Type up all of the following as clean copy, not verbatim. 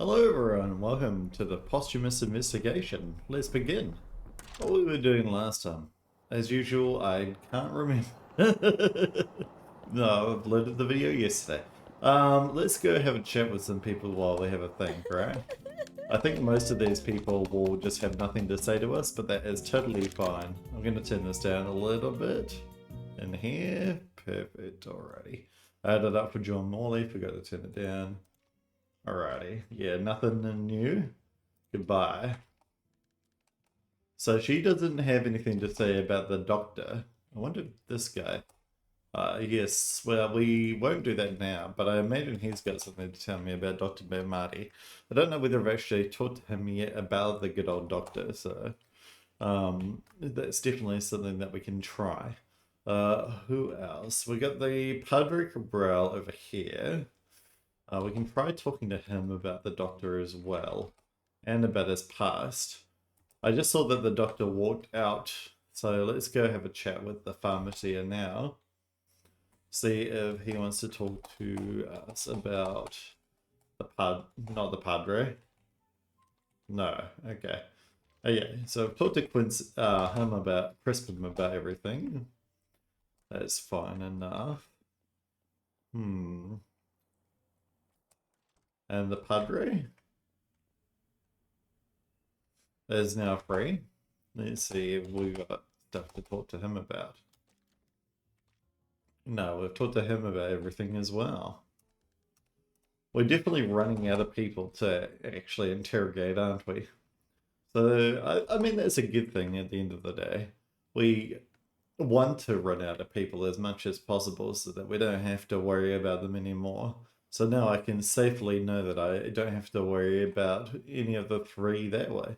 Hello everyone, welcome to the posthumous investigation. Let's begin. What we were doing last time. As usual, I can't remember. No, I uploaded the video yesterday. Let's go have a chat with some people while we have a think, right? I think most of these people will just have nothing to say to us, but that is totally fine. I'm going to turn this down a little bit. In here, perfect, alrighty. I had it up for John Morley, forgot to turn it down. Alrighty, yeah, nothing new. Goodbye. So she doesn't have anything to say about the doctor. I wonder if this guy. Yes, well, we won't do that now, but I imagine he's got something to tell me about Dr. Bearz. I don't know whether I've actually talked to him yet about the good old doctor, so that's definitely something that we can try. Who else? We got the Padre Cabral over here. We can try talking to him about the doctor as well, and about his past. I just saw that the doctor walked out, so let's go have a chat with the pharmacier now. See if he wants to talk to us about the not the Padre. No, okay. Oh yeah, so I've talked to Crispin about everything. That's fine enough. And the Padre is now free. Let's see if we've got stuff to talk to him about. No, we've talked to him about everything as well. We're definitely running out of people to actually interrogate, aren't we? So, I mean, that's a good thing at the end of the day. We want to run out of people as much as possible so that we don't have to worry about them anymore. So now I can safely know that I don't have to worry about any of the three that way.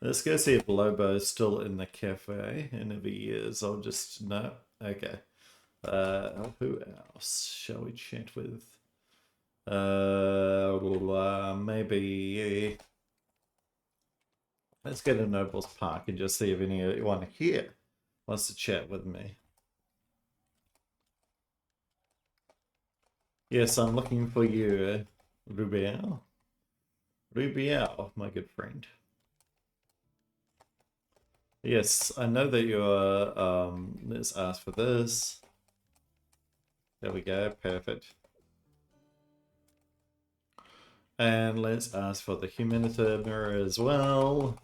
Let's go see if Lobo's still in the cafe, and if he is, I'll just... No? Okay. Who else shall we chat with? Maybe... Let's go to Nobles Park and just see if anyone here wants to chat with me. Yes, I'm looking for you, Rubiel. Rubiel, my good friend. Yes, I know that you're, let's ask for this. There we go, perfect. And let's ask for the Humanita mirror as well.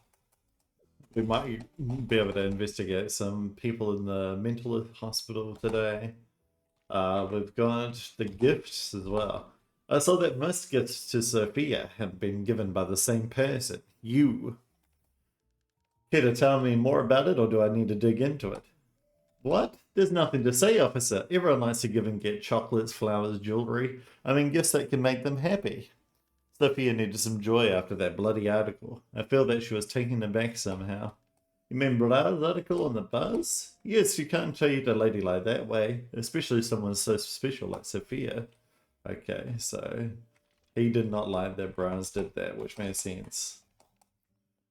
We might be able to investigate some people in the mental hospital today. We've got the gifts as well. I saw that most gifts to Sophia have been given by the same person, you. Care to tell me more about it, or do I need to dig into it? What? There's nothing to say, officer. Everyone likes to give and get chocolates, flowers, jewelry. I mean, gifts that can make them happy. Sophia needed some joy after that bloody article. I feel that she was taken aback somehow. You mean Bearz's article on the buzz? Yes, you can't treat a lady like that way, especially someone so special like Sophia. Okay, so he did not like that Bearz did that, which makes sense.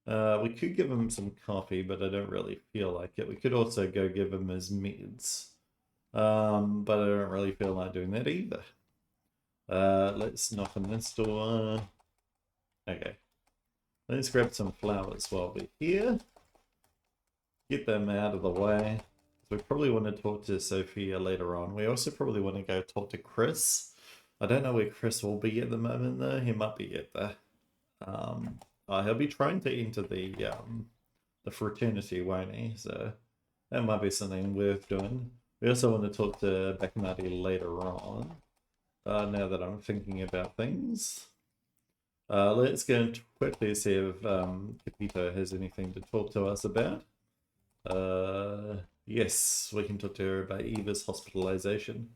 We could give him some coffee, but I don't really feel like it. We could also go give him his meds. But I don't really feel like doing that either. Let's knock on this door. Okay. Let's grab some flowers while we're here. Get them out of the way. We probably want to talk to Sophia later on. We also probably want to go talk to Chris. I don't know where Chris will be at the moment though. He might be at the he'll be trying to enter the fraternity, won't he? So that might be something worth doing. We also want to talk to Beckmarty later on. Now that I'm thinking about things. Let's go and quickly see if Capito has anything to talk to us about. Yes, we can talk to her about Eva's hospitalization.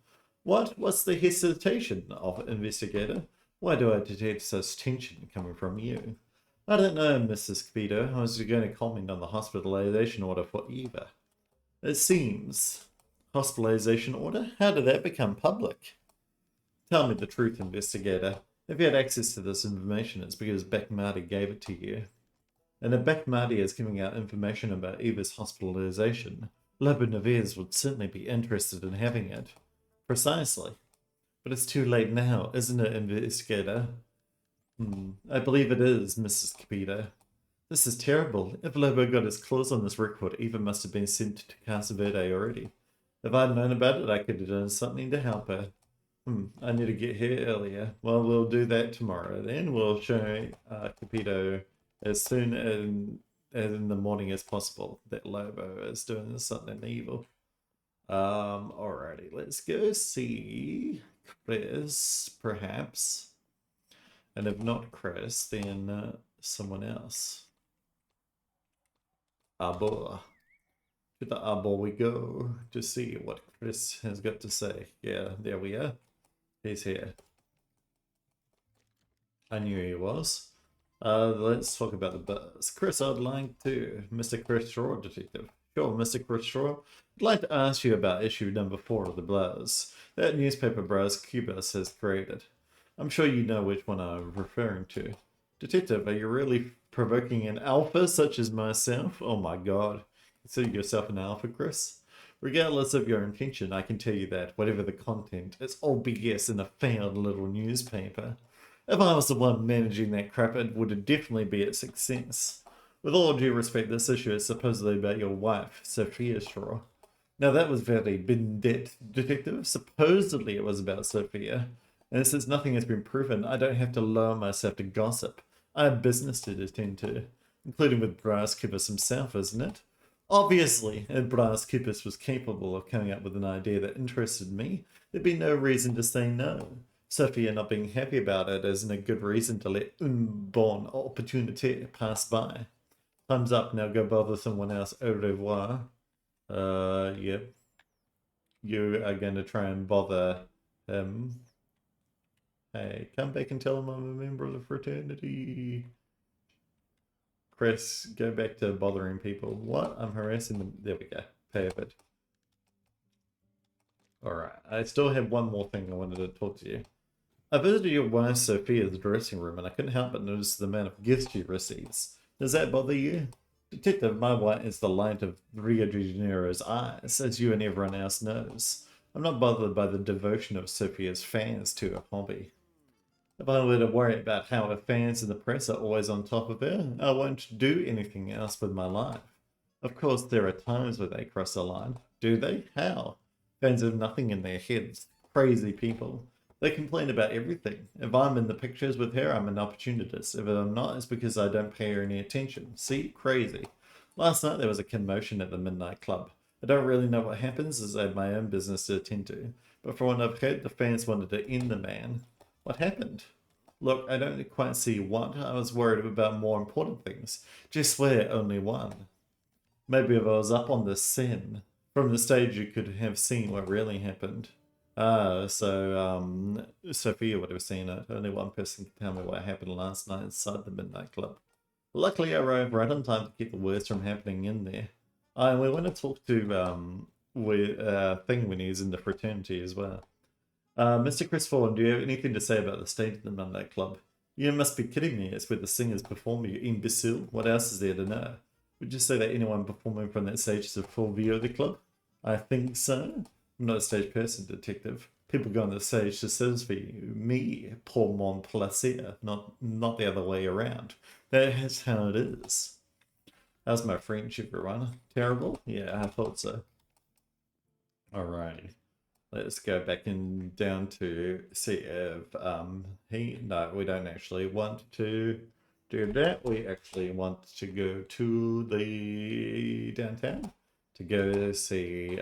What? What's the hesitation of investigator? Why do I detect such tension coming from you? I don't know, Mrs. Capito. I was going to comment on the hospitalization order for Eva. It seems. Hospitalization order? How did that become public? Tell me the truth, investigator. If you had access to this information, it's because Beckmarty gave it to you. And if Beckmarty is giving out information about Eva's hospitalization, Lebenaviz would certainly be interested in having it. Precisely. But it's too late now, isn't it, investigator? I believe it is, Mrs. Capito. This is terrible. If Lobo got his claws on this record, Eva must have been sent to Casa Verde already. If I'd known about it, I could have done something to help her. I need to get here earlier. Well, we'll do that tomorrow then. We'll show Capito as soon as in the morning as possible that Lobo is doing something evil. Alrighty, let's go see Chris, perhaps. And if not Chris, then someone else. Arbor. To the arbor we go to see what Chris has got to say. Yeah, there we are. He's here. I knew he was. Let's talk about the buzz. Chris, I'd like to. Mr. Chris Shaw, detective. Sure, Mr. Chris Shaw. I'd like to ask you about issue number 4 of the Bearz. That newspaper Bearz Cubas has created. I'm sure you know which one I'm referring to. Detective, are you really provoking an alpha such as myself? Oh my god. Consider yourself an alpha, Chris? Regardless of your intention, I can tell you that, whatever the content, it's all BS in a failed little newspaper. If I was the one managing that crap, it would definitely be a success. With all due respect, this issue is supposedly about your wife, Sophia Shaw. Now that was very bindette, detective. Supposedly it was about Sophia. And since nothing has been proven, I don't have to lower myself to gossip. I have business to attend to, including with Bearz Cubas himself, isn't it? Obviously, if Bearz Cubas was capable of coming up with an idea that interested me, there'd be no reason to say no. Sophia not being happy about it isn't a good reason to let une bonne opportunité pass by. Time's up, now go bother someone else. Au revoir. Yep. You are going to try and bother him. Hey, come back and tell him I'm a member of the fraternity. Chris, go back to bothering people. What? I'm harassing them. There we go. Perfect. Alright, I still have one more thing I wanted to talk to you. I visited your wife Sophia's dressing room and I couldn't help but notice the amount of gifts she receives. Does that bother you? Detective, my wife is the light of Rio de Janeiro's eyes, as you and everyone else knows. I'm not bothered by the devotion of Sophia's fans to her hobby. If I were to worry about how her fans and the press are always on top of her, I won't do anything else with my life. Of course, there are times where they cross the line. Do they? How? Fans have nothing in their heads. Crazy people. They complain about everything. If I'm in the pictures with her, I'm an opportunist. If I'm not, it's because I don't pay her any attention. See? Crazy. Last night there was a commotion at the Midnight Club. I don't really know what happens as I have my own business to attend to. But from what I've heard, the fans wanted to end the man. What happened? Look, I don't quite see what. I was worried about more important things. Just swear only one. Maybe if I was up on the scene. From the stage you could have seen what really happened. Sophia would have seen it. Only one person can tell me what happened last night inside the Midnight Club. Luckily I arrived right on time to keep the worst from happening in there. And we want to talk to Thing when he's in the fraternity as well. Mr. Chris Ford, do you have anything to say about the state of the Midnight Club? You must be kidding me. It's where the singers perform, you imbecile. What else is there to know? Would you say that anyone performing from that stage is a full view of the club? I think so. I'm not a stage person, detective. People go on the stage to satisfy me, pour mon plaisir, not the other way around. That's how it is. How's my French, everyone? Terrible? Yeah, I thought so. Alrighty. Let's go back and down to see if no, we don't actually want to do that. We actually want to go to the downtown to go see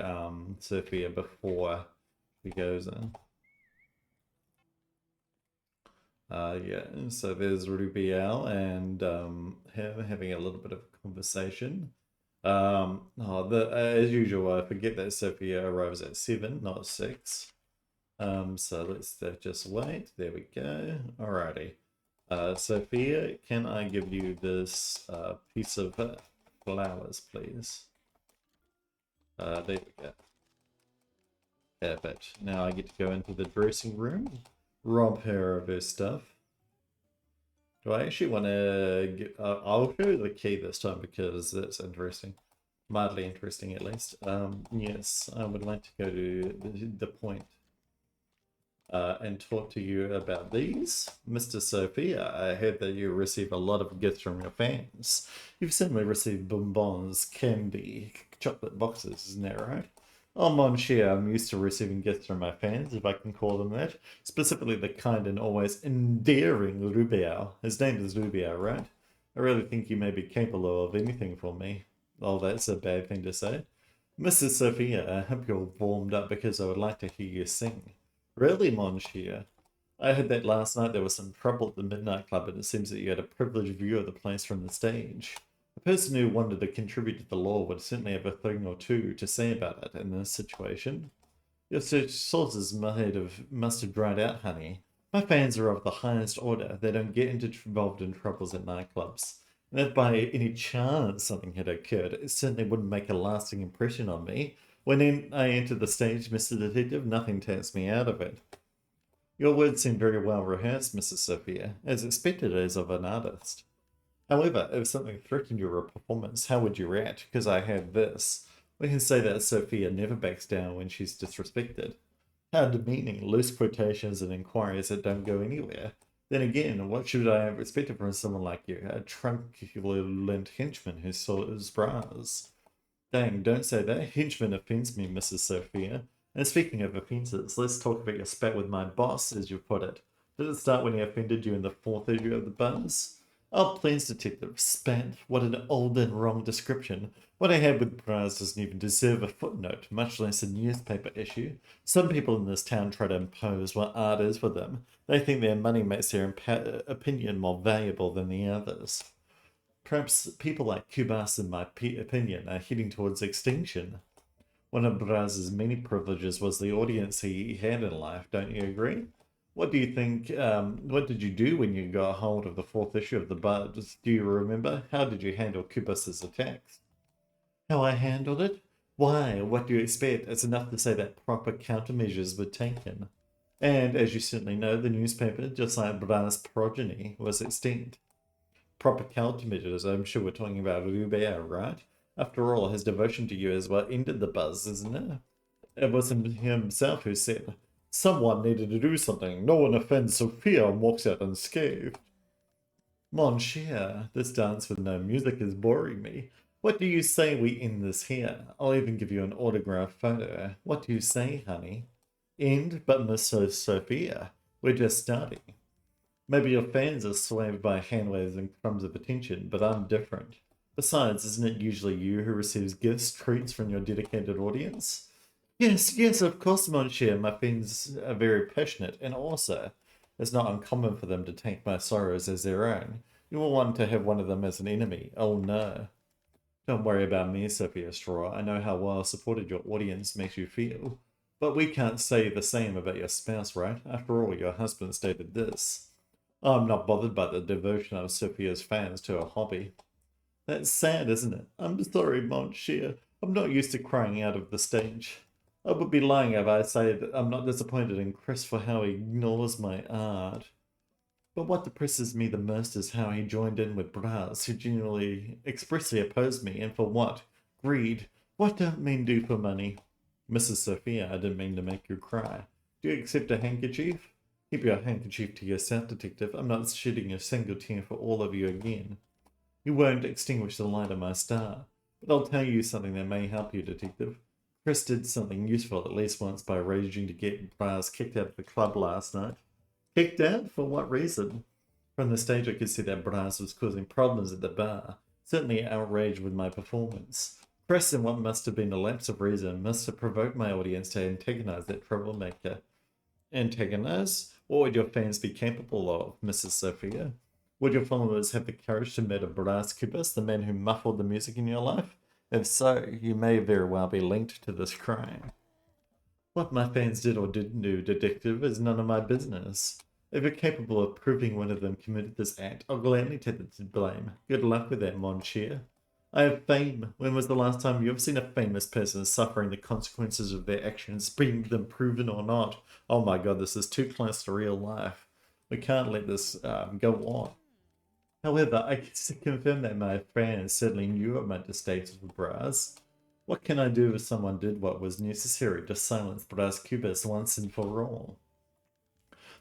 Sophia before he goes in. Yeah, so there's Rubiel and him having a little bit of a conversation. As usual, I forget that Sophia arrives at 7, not 6. So let's just wait. There we go. Alrighty. Sophia, can I give you this piece of flowers, please? There we go. Perfect. Now I get to go into the dressing room, rob her of her stuff. Do I actually want to get... I'll show you the key this time because that's interesting. Mildly interesting, at least. Yes, I would like to go to the point. and talk to you about these. Mr. Sophia, I heard that you receive a lot of gifts from your fans. You've certainly received bonbons, candy, chocolate boxes, isn't that right? Oh, mon cher, I'm used to receiving gifts from my fans, if I can call them that. Specifically the kind and always endearing Rubiao. His name is Rubiao, right? I really think you may be capable of anything for me. Oh, that's a bad thing to say. Mrs. Sophia, I hope you're warmed up because I would like to hear you sing. Really, monsieur? I heard that last night there was some trouble at the Midnight Club and it seems that you had a privileged view of the place from the stage. A person who wanted to contribute to the law would certainly have a thing or two to say about it in this situation. Your sources must have dried out, honey. My fans are of the highest order. They don't get involved in troubles at nightclubs. And if by any chance something had occurred, it certainly wouldn't make a lasting impression on me. When I entered the stage, Mr. Detective, nothing takes me out of it. Your words seem very well rehearsed, Mrs. Sophia, as expected as of an artist. However, if something threatened your performance, how would you react? Because I had this. We can say that Sophia never backs down when she's disrespected. How demeaning, loose quotations and inquiries that don't go anywhere. Then again, what should I have expected from someone like you, a truculent henchman who saw his bras? Dang, don't say that. Henchman offends me, Mrs. Sophia. And speaking of offences, let's talk about your spat with my boss, as you put it. Did it start when he offended you in the 4th issue of the Buzz? Oh, please, Detective. Spat? What an old and wrong description. What I had with Bearz doesn't even deserve a footnote, much less a newspaper issue. Some people in this town try to impose what art is for them. They think their money makes their opinion more valuable than the others. Perhaps people like Cubas, in my opinion, are heading towards extinction. One of Bearz's many privileges was the audience he had in life, don't you agree? What do you think, what did you do when you got hold of the 4th issue of the Buzz? Do you remember? How did you handle Cubas's attacks? How I handled it? Why, what do you expect? It's enough to say that proper countermeasures were taken. And, as you certainly know, the newspaper, just like Bearz's progeny, was extinct. Proper countermeasures, I'm sure we're talking about Rubert, right? After all, his devotion to you is what ended the Buzz, isn't it? It was himself who said, someone needed to do something. No one offends Sophia and walks out unscathed. Mon cher, this dance with no music is boring me. What do you say we end this here? I'll even give you an autograph photo. What do you say, honey? End? But Miss Sophia, we're just starting. Maybe your fans are swayed by handwaves and crumbs of attention, but I'm different. Besides, isn't it usually you who receives gifts, treats from your dedicated audience? Yes, of course, monsieur. My fans are very passionate, and also, it's not uncommon for them to take my sorrows as their own. You will want to have one of them as an enemy. Oh no. Don't worry about me, Sophia Straw. I know how well supported your audience makes you feel. But we can't say the same about your spouse, right? After all, your husband stated this. I'm not bothered by the devotion of Sophia's fans to a hobby. That's sad, isn't it? I'm sorry, monsieur. I'm not used to crying out of the stage. I would be lying if I say that I'm not disappointed in Chris for how he ignores my art. But what depresses me the most is how he joined in with Bearz, who genuinely, expressly opposed me, and for what? Greed. What don't men do for money? Mrs. Sophia, I didn't mean to make you cry. Do you accept a handkerchief? Keep your handkerchief to yourself, Detective. I'm not shedding a single tear for all of you again. You won't extinguish the light of my star. But I'll tell you something that may help you, Detective. Chris did something useful at least once by arranging to get Bearz kicked out of the club last night. Kicked out? For what reason? From the stage I could see that Bearz was causing problems at the bar, certainly outraged with my performance. Chris, in what must have been a lapse of reason, must have provoked my audience to antagonize that troublemaker. Antagonize? What would your fans be capable of, Mrs. Sophia? Would your followers have the courage to murder Bearz Cubas, the man who muffled the music in your life? If so, you may very well be linked to this crime. What my fans did or didn't do, Detective, is none of my business. If you're capable of proving one of them committed this act, I'll gladly take the blame. Good luck with that, mon cher. I have fame. When was the last time you've seen a famous person suffering the consequences of their actions, being them proven or not? Oh my god, this is too close to real life. We can't let this go on. However, I can confirm that my fans certainly knew of my distaste for Bearz. What can I do if someone did what was necessary to silence Bearz Cubas once and for all?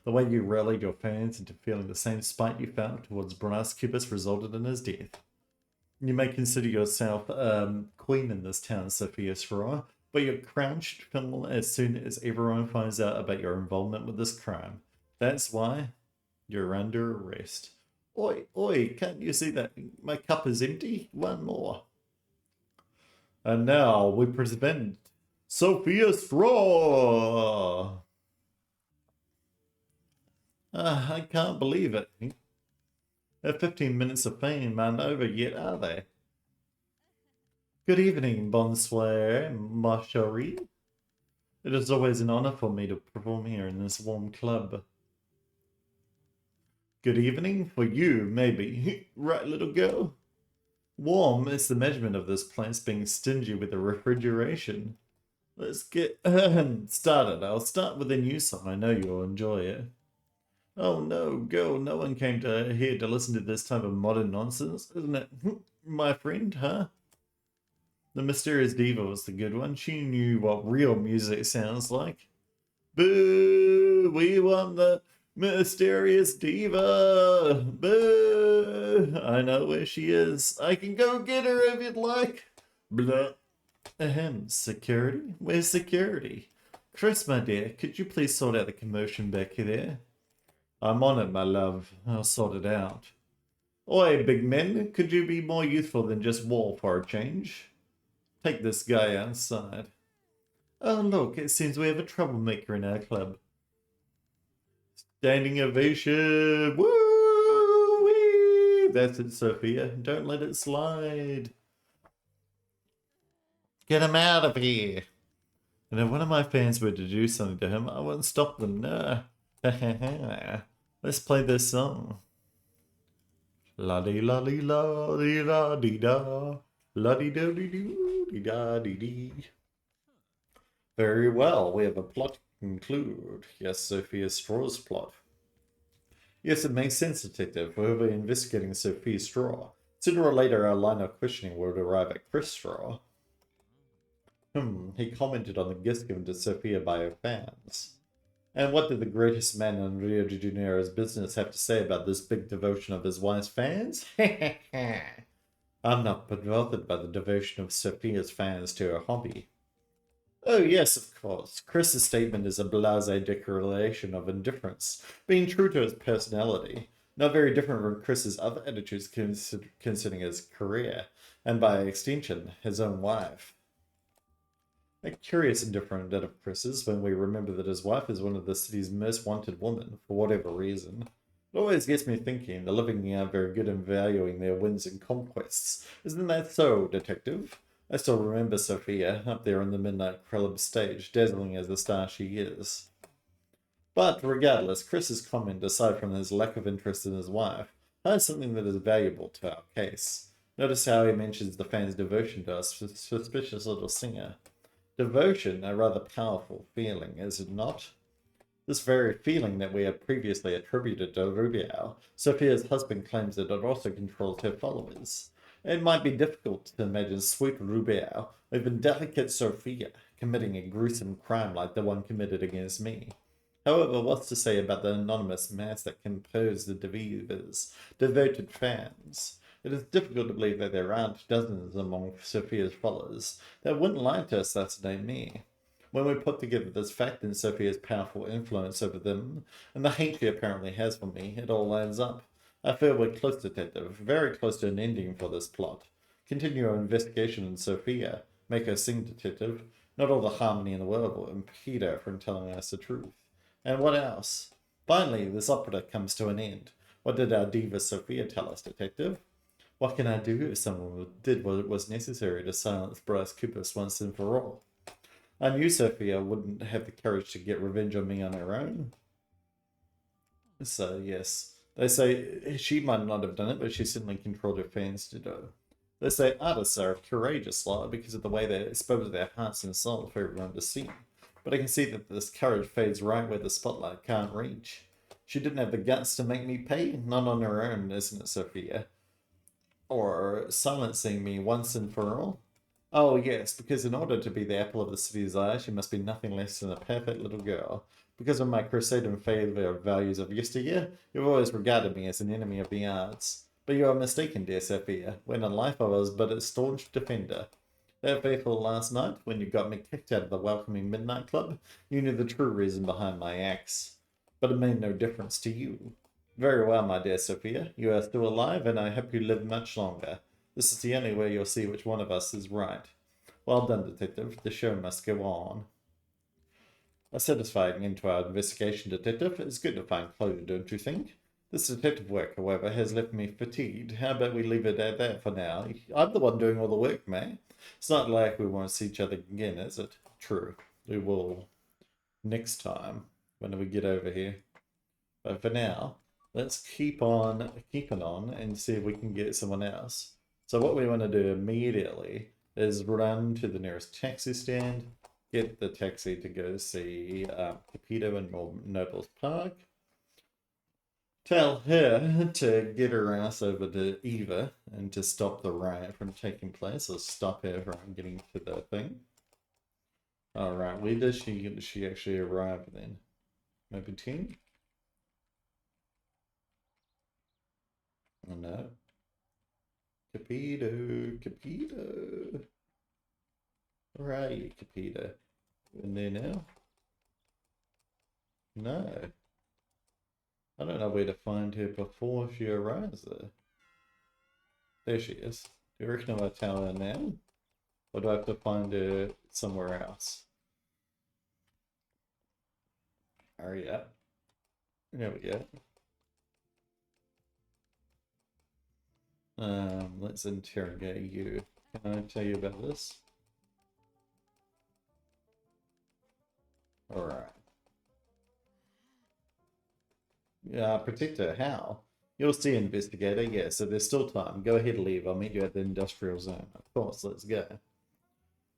The way you rallied your fans into feeling the same spite you felt towards Bearz Cubas resulted in his death. You may consider yourself queen in this town, Sophia Sroa, but you're crowned as soon as everyone finds out about your involvement with this crime. That's why you're under arrest. Oi, oi, can't you see that my cup is empty? One more. And now we present Sophia Straw. I can't believe it. Her 15 minutes of fame aren't over yet, are they? Good evening, bonsoir, ma chérie. It is always an honor for me to perform here in this warm club. Good evening for you, maybe. Right, little girl? Warm is the measurement of this place being stingy with the refrigeration. Let's get started. I'll start with a new song. I know you'll enjoy it. Oh no, girl, no one came here to listen to this type of modern nonsense, isn't it? My friend, huh? The Mysterious Diva was the good one. She knew what real music sounds like. Boo! We want the Mysterious Diva! Boo! I know where she is. I can go get her if you'd like. Blah. Ahem, security? Where's security? Chris, my dear, could you please sort out the commotion back there? I'm on it, my love. I'll sort it out. Oi, big men, could you be more youthful than just Wall for a change? Take this guy outside. Oh, look, it seems we have a troublemaker in our club. Standing ovation! Woo-wee! That's it, Sophia. Don't let it slide. Get him out of here. And if one of my fans were to do something to him, I wouldn't stop them, no. Let's play this song. La-dee-la-dee-la-dee-la-dee-da. La-dee-da-dee-doo-dee-da-dee-dee. Very well, we have a plot to conclude. Yes, Sophia Straw's plot. Yes, it makes sense, Detective. We'll be investigating Sophia Straw. Sooner or later, our line of questioning would arrive at Chris Straw. He commented on the gifts given to Sophia by her fans. And what did the greatest man in Rio de Janeiro's business have to say about this big devotion of his wife's fans? I'm not bothered by the devotion of Sophia's fans to her hobby. Oh yes, of course. Chris's statement is a blasé declaration of indifference, being true to his personality. Not very different from Chris's other attitudes concerning his career, and by extension, his own wife. A curious indifference that of Chris's when we remember that his wife is one of the city's most wanted women, for whatever reason. It always gets me thinking, the living aren't very good in valuing their wins and conquests. Isn't that so, Detective? I still remember Sophia, up there on the Midnight Club stage, dazzling as the star she is. But regardless, Chris's comment, aside from his lack of interest in his wife, hides something that is valuable to our case. Notice how he mentions the fans' devotion to our suspicious little singer. Devotion, a rather powerful feeling, is it not? This very feeling that we have previously attributed to Rubiao, Sophia's husband claims that it also controls her followers. It might be difficult to imagine sweet Rubiao, or even delicate Sophia, committing a gruesome crime like the one committed against me. However, what's to say about the anonymous mass that compose the Diva's devoted fans? It is difficult to believe that there aren't dozens among Sophia's followers that wouldn't like to assassinate me. When we put together this fact and Sophia's powerful influence over them, and the hate she apparently has for me, it all adds up. I feel we're close, Detective, very close to an ending for this plot. Continue our investigation in Sophia. Make her sing, Detective. Not all the harmony in the world will impede her from telling us the truth. And what else? Finally, this opera comes to an end. What did our diva Sophia tell us, Detective? What can I do if someone did what was necessary to silence Bearz Cubas once and for all? I knew Sophia wouldn't have the courage to get revenge on me on her own. So, yes. They say she might not have done it, but she certainly controlled her fans to do it. They say artists are a courageous lot because of the way they expose their hearts and souls for everyone to see. But I can see that this courage fades right where the spotlight can't reach. She didn't have the guts to make me pay, not on her own, isn't it, Sophia? Or silencing me once and for all? Oh yes, because in order to be the apple of the city's eye, she must be nothing less than a perfect little girl. Because of my crusade in favor of values of yesteryear, you've always regarded me as an enemy of the arts. But you are mistaken, dear Sophia. When in life I was but a staunch defender. That fateful last night, when you got me kicked out of the welcoming midnight club, you knew the true reason behind my acts. But it made no difference to you. Very well, my dear Sophia. You are still alive, and I hope you live much longer. This is the only way you'll see which one of us is right. Well done, detective. The show must go on. A satisfying end to our investigation, detective. It's good to find closure, don't you think? This detective work, however, has left me fatigued. How about we leave it at that for now? I'm the one doing all the work, May. It's not like we won't see each other again, is it? True. We will next time when we get over here. But for now, let's keep on keeping on and see if we can get someone else. So what we want to do immediately is run to the nearest taxi stand, get the taxi to go see Capito in Nobles Park, tell her to get her ass over to Eva and to stop the riot from taking place, or stop her from getting to the thing. Alright, where does she actually arrive then? Maybe 10? Oh no. Capito. Where are you, Capito? In there now? No. I don't know where to find her before she arrives there. There she is. Do you reckon I'll tell her now? Or do I have to find her somewhere else? Hurry up. There we go. Let's interrogate you. Can I tell you about this? Alright. Protector, how? You'll see, investigator. Yeah, so there's still time. Go ahead, leave. I'll meet you at the industrial zone. Of course, let's go.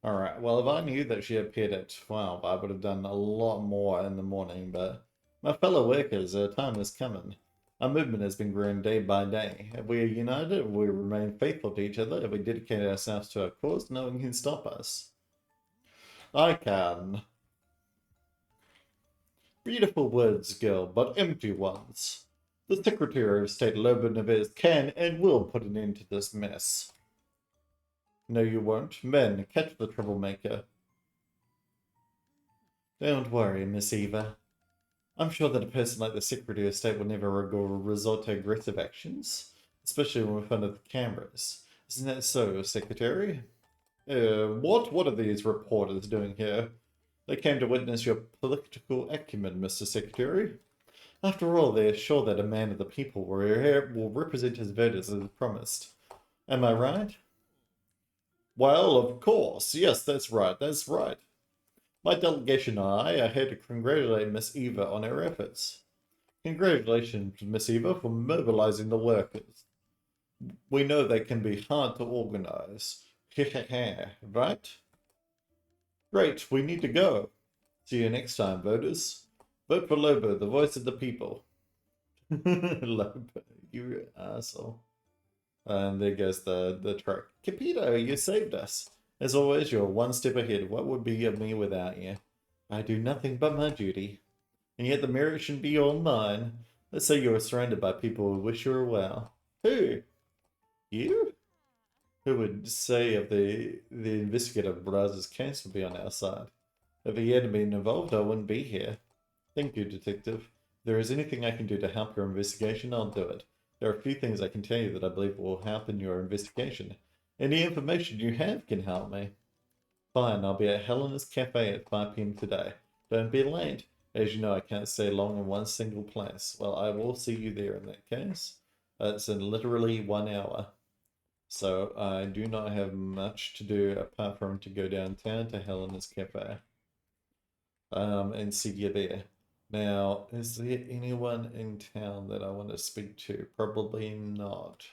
Alright, well, if I knew that she appeared at 12, I would have done a lot more in the morning, but my fellow workers, time is coming. Our movement has been growing day by day. If we are united, if we remain faithful to each other, if we dedicate ourselves to our cause, no one can stop us. I can. Beautiful words, girl, but empty ones. The Secretary of State Lobo Neves can and will put an end to this mess. No, you won't. Men, catch the troublemaker. Don't worry, Miss Eva. I'm sure that a person like the Secretary of State will never resort to aggressive actions, especially when in front of the cameras. Isn't that so, Secretary? What? What are these reporters doing here? They came to witness your political acumen, Mr. Secretary. After all, they are sure that a man of the people will represent his voters as promised. Am I right? Well, of course. Yes, that's right. That's right. My delegation and I are here to congratulate Miss Eva on her efforts. Congratulations, Miss Eva, for mobilizing the workers. We know they can be hard to organize. Right? Great, we need to go. See you next time, voters. Vote for Lobo, the voice of the people. Lobo, you asshole. And there goes the truck. Capito, you saved us. As always, you're one step ahead. What would be of me without you? I do nothing but my duty. And yet the merit shouldn't be all mine. Let's say you were surrounded by people who wish you were well. Who? You? Who would say if the investigator of Bearz's case would be on our side? If he hadn't been involved, I wouldn't be here. Thank you, Detective. If there is anything I can do to help your investigation, I'll do it. There are a few things I can tell you that I believe will help in your investigation. Any information you have can help me. Fine, I'll be at Helena's Cafe at 5 p.m. today. Don't be late. As you know, I can't stay long in one single place. Well, I will see you there in that case. It's in literally 1 hour. So I do not have much to do apart from to go downtown to Helena's Cafe. And see you there. Now, is there anyone in town that I want to speak to? Probably not.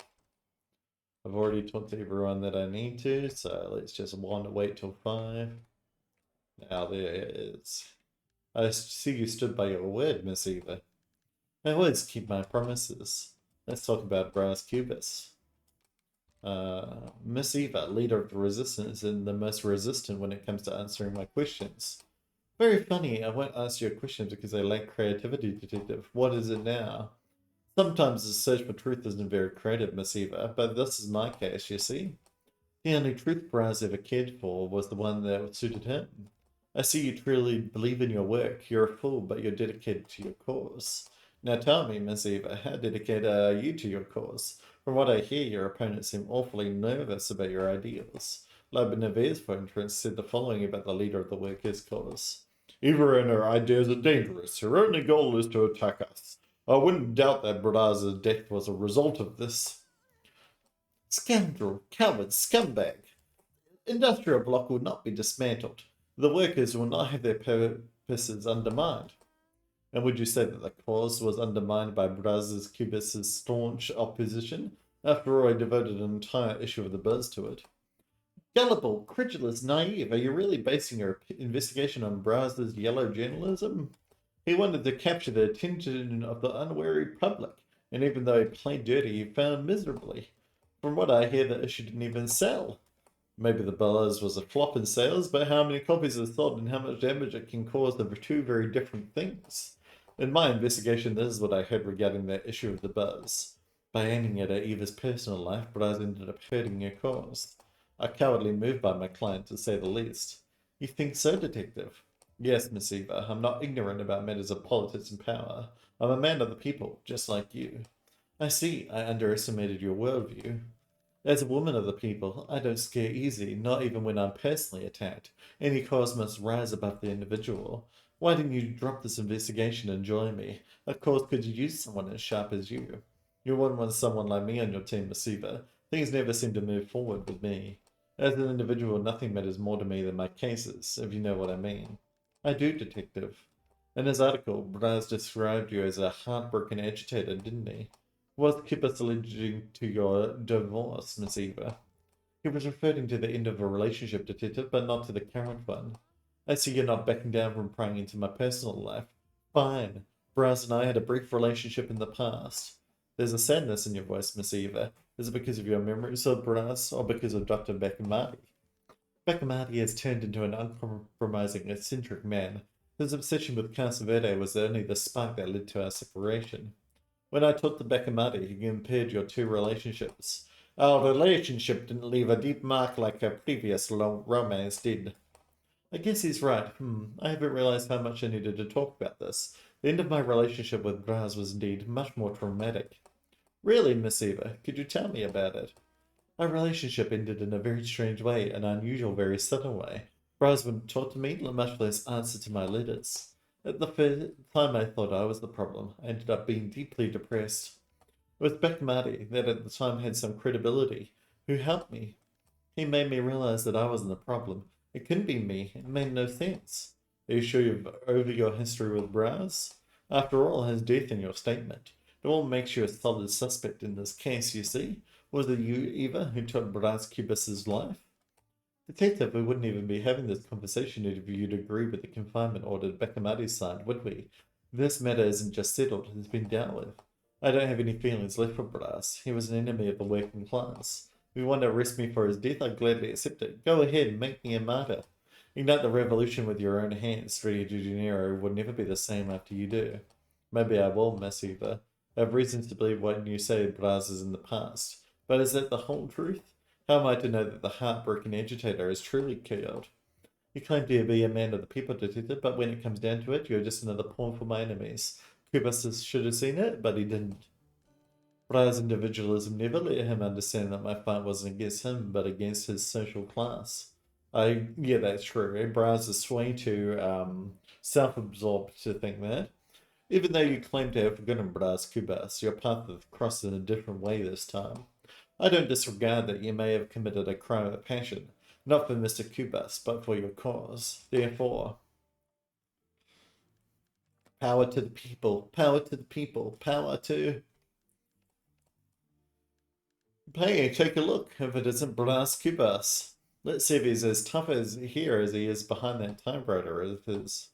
I've already talked to everyone that I need to, so let's just wait till 5. Now there it is. I see you stood by your word, Miss Eva. I always keep my promises. Let's talk about Bearz Cubas. Miss Eva, leader of the resistance and the most resistant when it comes to answering my questions. Very funny. I won't ask you a question because I lack creativity, detective. What is it now? Sometimes the search for truth isn't very creative, Miss Eva, but this is my case, you see. The only truth Bearz ever cared for was the one that suited him. I see you truly believe in your work. You're a fool, but you're dedicated to your cause. Now tell me, Miss Eva, how dedicated are you to your cause? From what I hear, your opponents seem awfully nervous about your ideals. Loeb Neves, for instance, said the following about the leader of the workers' cause. Eva and her ideas are dangerous. Her only goal is to attack us. I wouldn't doubt that Bearz's death was a result of this. Scoundrel, coward, scumbag. Industrial block will not be dismantled. The workers will not have their purposes undermined. And would you say that the cause was undermined by Bearz's Cubas' staunch opposition? After all, I devoted an entire issue of the Bearz to it. Gullible, credulous, naive, are you really basing your investigation on Bearz's yellow journalism? He wanted to capture the attention of the unwary public, and even though he played dirty, he failed miserably. From what I hear, the issue didn't even sell. Maybe the Bearz was a flop in sales, but how many copies are sold and how much damage it can cause are two very different things. In my investigation, this is what I heard regarding that issue of the Bearz. By aiming at Eva's personal life, Bearz ended up hurting her cause. A cowardly move by my client, to say the least. You think so, detective? Yes, Miss Eva, I'm not ignorant about matters of politics and power. I'm a man of the people, just like you. I see, I underestimated your worldview. As a woman of the people, I don't scare easy, not even when I'm personally attacked. Any cause must rise above the individual. Why didn't you drop this investigation and join me? Of course, could you use someone as sharp as you? You wouldn't want someone like me on your team, Miss Eva. Things never seem to move forward with me. As an individual, nothing matters more to me than my cases, if you know what I mean. I do, detective. In his article, Bearz described you as a heartbroken agitator, didn't he? Was Cubas alleging to your divorce, Miss Eva? He was referring to the end of a relationship, detective, but not to the current one. I see you're not backing down from prying into my personal life. Fine. Bearz and I had a brief relationship in the past. There's a sadness in your voice, Miss Eva. Is it because of your memories of Bearz, or because of Dr. Becamati? Becamati has turned into an uncompromising, eccentric man. His obsession with Casa Verde was only the spark that led to our separation. When I talked to Becamati, he compared your two relationships. Our relationship didn't leave a deep mark like our previous romance did. I guess he's right. I haven't realized how much I needed to talk about this. The end of my relationship with Bearz was indeed much more traumatic. Really, Miss Eva, could you tell me about it? Our relationship ended in a very strange way, an unusual, very sudden way. Bearz wouldn't talk to me, much less answer to my letters. At the first time I thought I was the problem, I ended up being deeply depressed. It was Becamati, that at the time had some credibility, who helped me. He made me realize that I wasn't the problem. It couldn't be me. It made no sense. Are you sure you've over your history with Bearz? After all, his death in your statement. It all makes you a solid suspect in this case, you see. Was it you, Eva, who took Bearz Cubas's life? Detective, we wouldn't even be having this conversation if you'd agree with the confinement order Becamati's side, would we? This matter isn't just settled, it's been dealt with. I don't have any feelings left for Bearz. He was an enemy of the working class. If you want to arrest me for his death, I'd gladly accept it. Go ahead and make me a martyr. Ignite the revolution with your own hands. Rio de Janeiro will never be the same after you do. Maybe I will, Miss Eva. I have reasons to believe what you say Bearz is in the past. But is that the whole truth? How am I to know that the heartbroken agitator is truly killed? You claim to be a man of the people, detective, but when it comes down to it, you're just another pawn for my enemies. Cubas should have seen it, but he didn't. Bearz's individualism never let him understand that my fight wasn't against him, but against his social class. Yeah, that's true. Bearz is way too self-absorbed to think that. Even though you claim to have forgotten Bearz Cubas, your path has crossed in a different way this time. I don't disregard that you may have committed a crime of passion, not for Mr. Cubas, but for your cause. Therefore, power to the people, power to the people, power to... Hey, take a look, if it isn't Bearz Cubas. Let's see if he's as tough as here as he is behind that typewriter of his.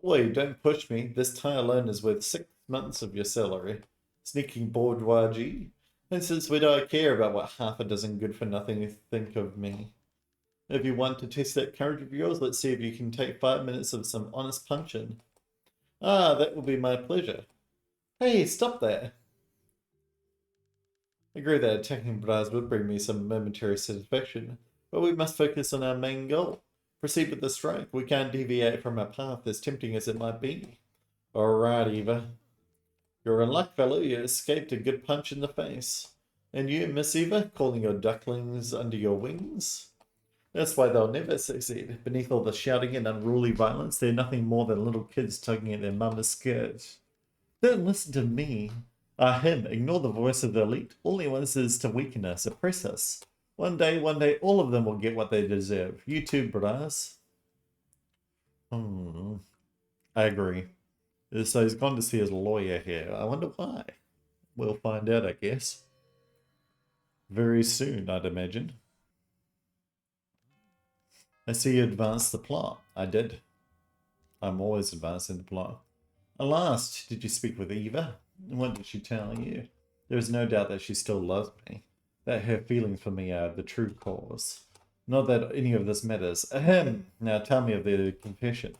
Wait, don't push me. This tie alone is worth 6 months of your salary. Sneaking bourgeoisie. And since we don't care about what half a dozen good-for-nothing think of me. If you want to test that courage of yours, let's see if you can take 5 minutes of some honest punching. Ah, that will be my pleasure. Hey, stop there. I agree that attacking Bearz would bring me some momentary satisfaction, but we must focus on our main goal. Proceed with the strike. We can't deviate from our path, as tempting as it might be. Alright, Eva. You're in luck, fellow. You escaped a good punch in the face. And you, Miss Eva, calling your ducklings under your wings? That's why they'll never succeed. Beneath all the shouting and unruly violence, they're nothing more than little kids tugging at their mama's skirt. Don't listen to me. Him. Ignore the voice of the elite. All he wants is to weaken us, oppress us. One day, all of them will get what they deserve. You too, Bearz. I agree. So he's gone to see his lawyer here. I wonder why. We'll find out, I guess. Very soon, I'd imagine. I see you advanced the plot. I did. I'm always advancing the plot. At last, did you speak with Eva? What did she tell you? There is no doubt that she still loves me. That her feelings for me are the true cause. Not that any of this matters. Ahem! Now tell me of the confession.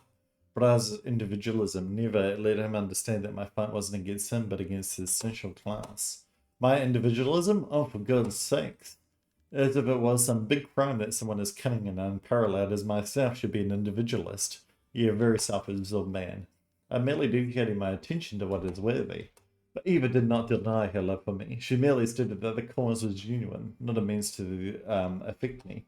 Bearz's individualism never let him understand that my fight wasn't against him, but against his social class. My individualism? Oh, for God's sake. As if it was some big crime that someone as cunning and unparalleled as myself should be an individualist. You're a very self-absorbed man. I'm merely dedicating my attention to what is worthy. But Eva did not deny her love for me. She merely stated that the cause was genuine, not a means to affect me.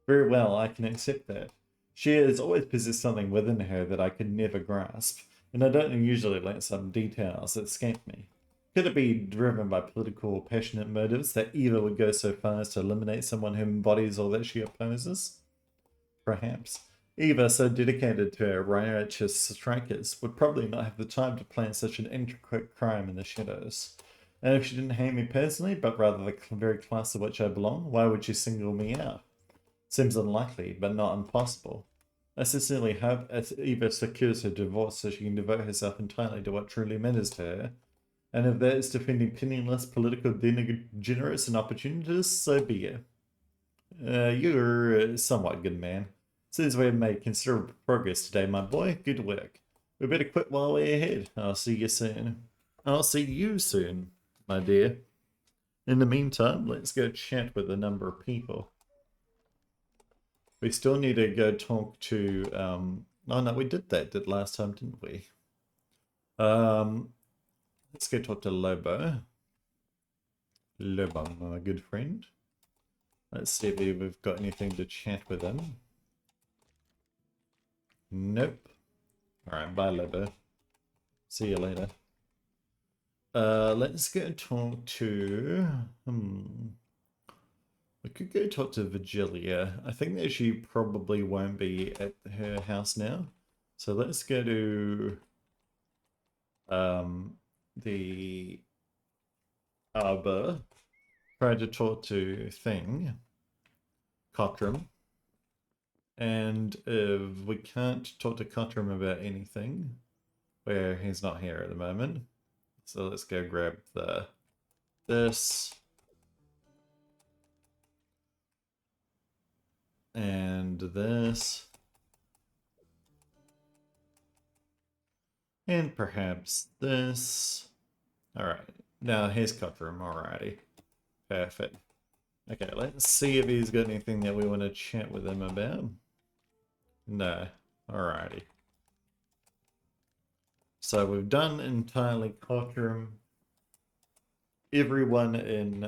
Very well, I can accept that. She has always possessed something within her that I could never grasp, and I don't usually let some details escape me. Could it be driven by political or passionate motives that Eva would go so far as to eliminate someone who embodies all that she opposes? Perhaps. Eva, so dedicated to her righteous strikers, would probably not have the time to plan such an intricate crime in the shadows. And if she didn't hate me personally, but rather the very class to which I belong, why would she single me out? Seems unlikely, but not impossible. I sincerely hope as Eva secures her divorce so she can devote herself entirely to what truly matters to her. And if that is defending penniless political degenerates and opportunists, so be it. You're a somewhat good man. Seems we have made considerable progress today, my boy. Good work. We better quit while we're ahead. I'll see you soon. I'll see you soon, my dear. In the meantime, let's go chat with a number of people. We still need to go talk to, oh no, we did that last time, didn't we? Let's go talk to Lobo. Lobo, my good friend. Let's see if we've got anything to chat with him. Nope. Alright, bye Lobo. See you later. Let's go talk to... We could go talk to Virgilia. I think that she probably won't be at her house now. So let's go to the arbor. Try to talk to Cottram. And if we can't talk to Cottram about anything, where he's not here at the moment. So let's go grab this. And this. And perhaps this. Alright, now here's Cottram, alrighty. Perfect. Okay, let's see if he's got anything that we want to chat with him about. No, alrighty. So we've done entirely Cottram. Everyone in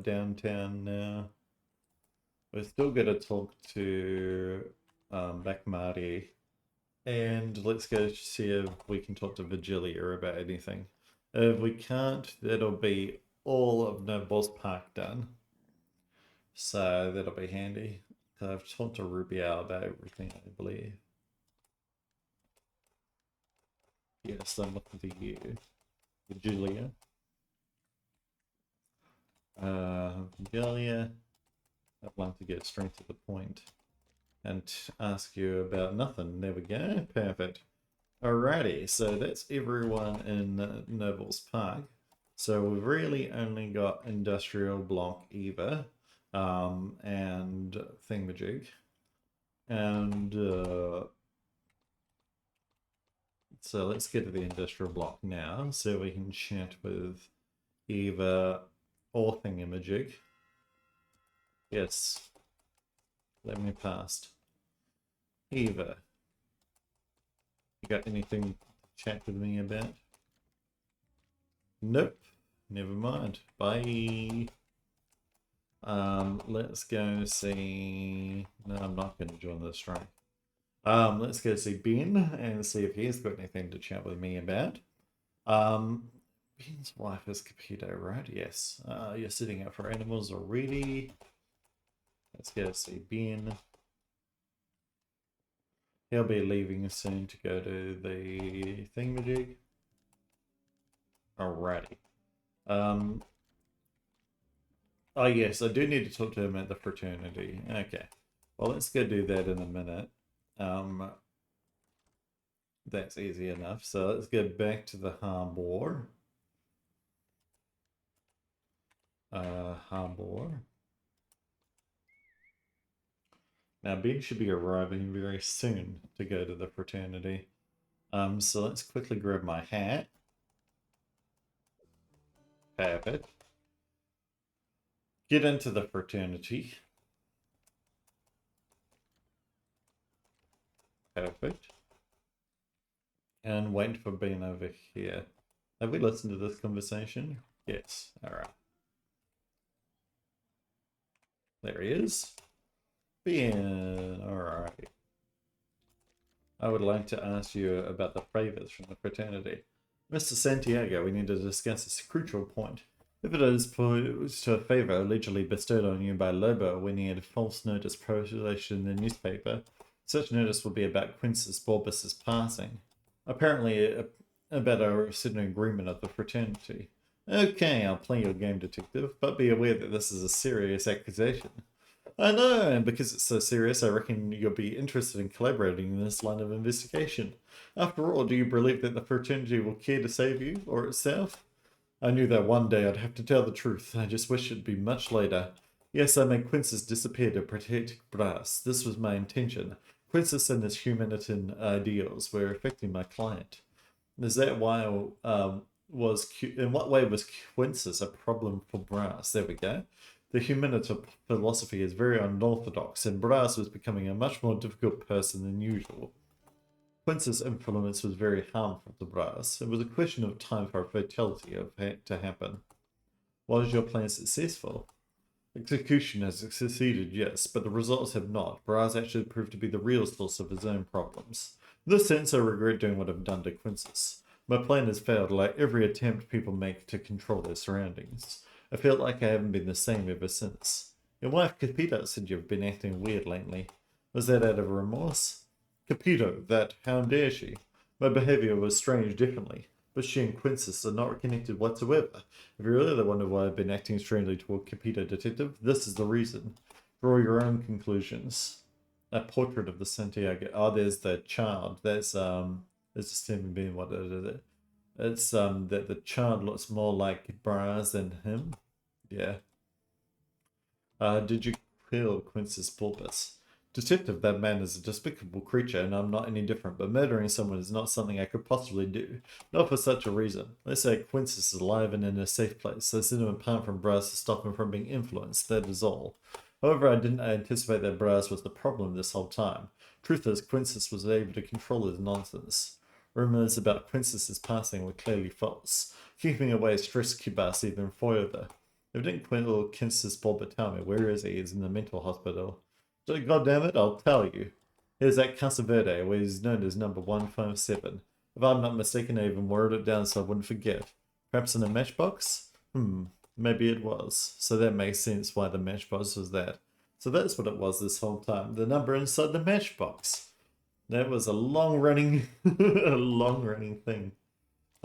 downtown now. We're still going to talk to Bakmati. And let's go see if we can talk to Virgilia about anything. If we can't, that'll be all of Nobles Park done. So that'll be handy. I've talked to Rubiel about everything, I believe. Yes, I'm looking to you. Virgilia. Virgilia. I'd like to get straight to the point and ask you about nothing. There we go. Perfect. Alrighty, so that's everyone in Nobles Park. So we've really only got Industrial Block Eva and Thingamajig. And so let's get to the industrial block now so we can chat with Eva or Thingamajig. Yes. Let me past. Eva. You got anything to chat with me about? Nope. Never mind. Bye. Let's go see... No, I'm not going to join the strike. Let's go see Ben and see if he's got anything to chat with me about. Ben's wife is Capito, right? Yes. You're sitting out for animals already. Let's go see Ben. He'll be leaving soon to go to the thingamajig. Alrighty. Oh yes, I do need to talk to him at the fraternity. Okay. Well, let's go do that in a minute. That's easy enough. So let's go back to the harbor. Harbor. Now Ben should be arriving very soon to go to the fraternity. So let's quickly grab my hat. Perfect. Get into the fraternity. Perfect. And wait for Ben over here. Have we listened to this conversation? Yes. Alright. There he is. Ben. Alright. I would like to ask you about the favors from the fraternity. Mr. Santiago, we need to discuss this crucial point. If it is to a favor allegedly bestowed on you by Lobo when he had false notice published in the newspaper, such notice will be about Quintus Bulbus's passing. Apparently about a certain agreement of the fraternity. Okay, I'll play your game, detective, but be aware that this is a serious accusation. I know, and because it's so serious, I reckon you'll be interested in collaborating in this line of investigation. After all, do you believe that the fraternity will care to save you, or itself? I knew that one day I'd have to tell the truth. I just wish it'd be much later. Yes, I made Quintus disappear to protect Bearz. This was my intention. Quintus and his humanitan ideals were affecting my client. Is that why in what way was Quintus a problem for Bearz? There we go. The humanitan philosophy is very unorthodox, and Bearz was becoming a much more difficult person than usual. Quintus' influence was very harmful to Bearz. It was a question of time for a fatality to happen. Was your plan successful? Execution has succeeded, yes, but the results have not. Bearz actually proved to be the real source of his own problems. In this sense, I regret doing what I've done to Quintus. My plan has failed, like every attempt people make to control their surroundings. I feel like I haven't been the same ever since. Your wife Capito said you've been acting weird lately. Was that out of remorse? Capito, how dare she? My behaviour was strange differently, but she and Quintus are not connected whatsoever. If you really wonder why I've been acting strangely toward Capito, detective, this is the reason. Draw your own conclusions. A portrait of the Santiago. Oh, there's the child. There's just him being what is it? It's that the child looks more like Bearz than him. Yeah. Did you kill Quintus Bulbus? Detective, that man is a despicable creature, and I'm not any different, but murdering someone is not something I could possibly do. Not for such a reason. Let's say Quintus is alive and in a safe place, so send him apart from Bearz to stop him from being influenced, that is all. However, I didn't anticipate that Bearz was the problem this whole time. Truth is, Quintus was able to control his nonsense. Rumors about Quintus's passing were clearly false. Keeping away stressed Cubas even further. If you didn't kill Quintus Bulbus, tell me, where is he? He's in the mental hospital. God damn it, I'll tell you. Here's at Casa Verde, where he's known as number 157. If I'm not mistaken, I even wrote it down so I wouldn't forget. Perhaps in a matchbox? Maybe it was. So that makes sense why the matchbox was that. So that's what it was this whole time. The number inside the matchbox. That was a long-running, thing.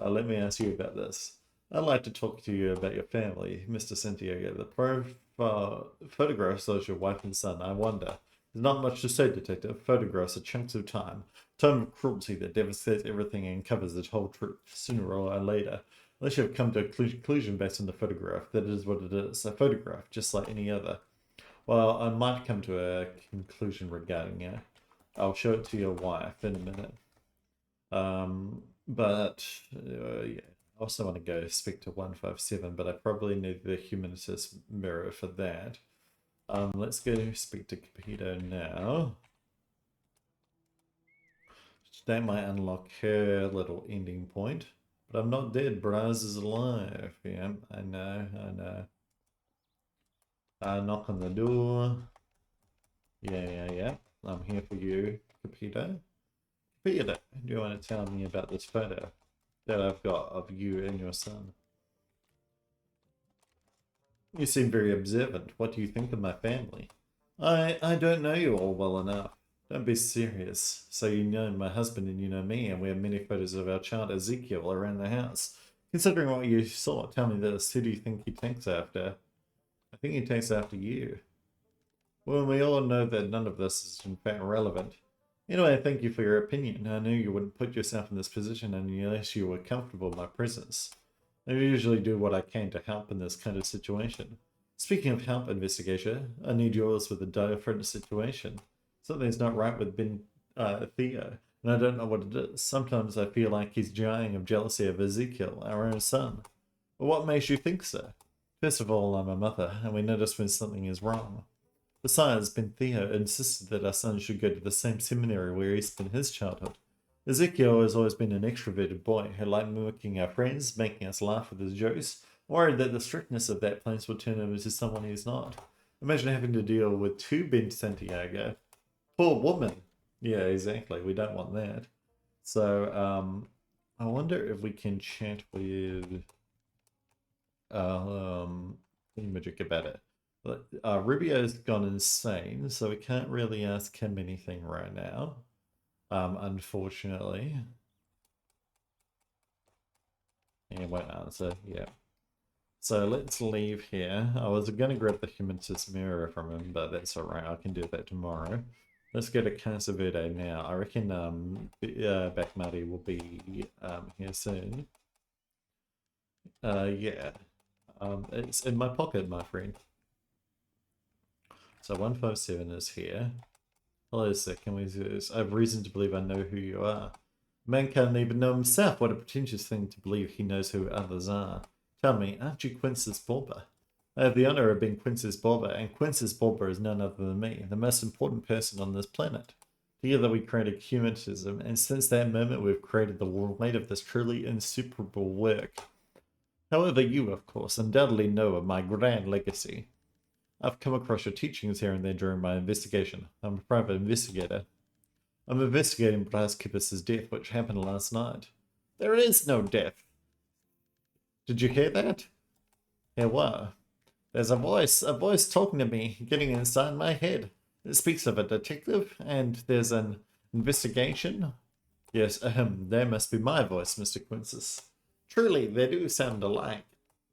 Let me ask you about this. I'd like to talk to you about your family, Mr. Santiago. The photograph shows your wife and son. I wonder. There's not much to say, detective. Photographs are chunks of time. Time of cruelty that devastates everything and covers the whole truth, sooner or later. Unless you have come to a conclusion based on the photograph, that is what it is. A photograph, just like any other. Well, I might come to a conclusion regarding it. I'll show it to your wife in a minute. But yeah, I also want to go speak to 157, but I probably need the humanist mirror for that. Let's go speak to Capito now. That might unlock her little ending point. But I'm not dead, Bearz is alive. Yeah, I know, I know. Knock on the door. Yeah. I'm here for you, Capito. Capito, do you want to tell me about this photo that I've got of you and your son? You seem very observant. What do you think of my family? I don't know you all well enough. Don't be serious. So you know my husband and you know me, and we have many photos of our child Ezekiel around the house. Considering what you saw, tell me this. Who do you think he takes after? I think he takes after you. Well, we all know that none of this is in fact relevant. Anyway, thank you for your opinion. I knew you wouldn't put yourself in this position unless you were comfortable in my presence. I usually do what I can to help in this kind of situation. Speaking of help, investigator, I need yours with a different situation. Something's not right with Theo, and I don't know what it is. Sometimes I feel like he's dying of jealousy of Ezekiel, our own son. But what makes you think so? First of all, I'm a mother, and we notice when something is wrong. Besides, Ben Theo insisted that our son should go to the same seminary where he spent his childhood. Ezekiel has always been an extroverted boy who liked mimicking our friends, making us laugh with his jokes, worried that the strictness of that place would turn him into someone he's not. Imagine having to deal with two Ben Santiago. Poor woman. Yeah, exactly. We don't want that. So, I wonder if we can chat with Magic about it. Rubio's gone insane, so we can't really ask him anything right now. Unfortunately. He won't answer, yeah. So let's leave here. I was going to grab the humanist mirror from him, but that's alright. I can do that tomorrow. Let's go to Casa Verde now. I reckon Backmarty will be here soon. Yeah. It's in my pocket, my friend. So 157 is here. Hello, sir. Can we do this? I have reason to believe I know who you are. Man can't even know himself. What a pretentious thing to believe he knows who others are. Tell me, aren't you Quintus Borba? I have the honor of being Quintus Borba, and Quintus Borba is none other than me, the most important person on this planet. Together we created humanism, and since that moment we've created the weight of this truly insuperable work. However, you, of course, undoubtedly know of my grand legacy. I've come across your teachings here and there during my investigation. I'm a private investigator. I'm investigating Bearz Cubas' death, which happened last night. There is no death. Did you hear that? Hear what? There's a voice talking to me, getting inside my head. It speaks of a detective, and there's an investigation. Yes, that must be my voice, Mr. Quintus. Truly, they do sound alike.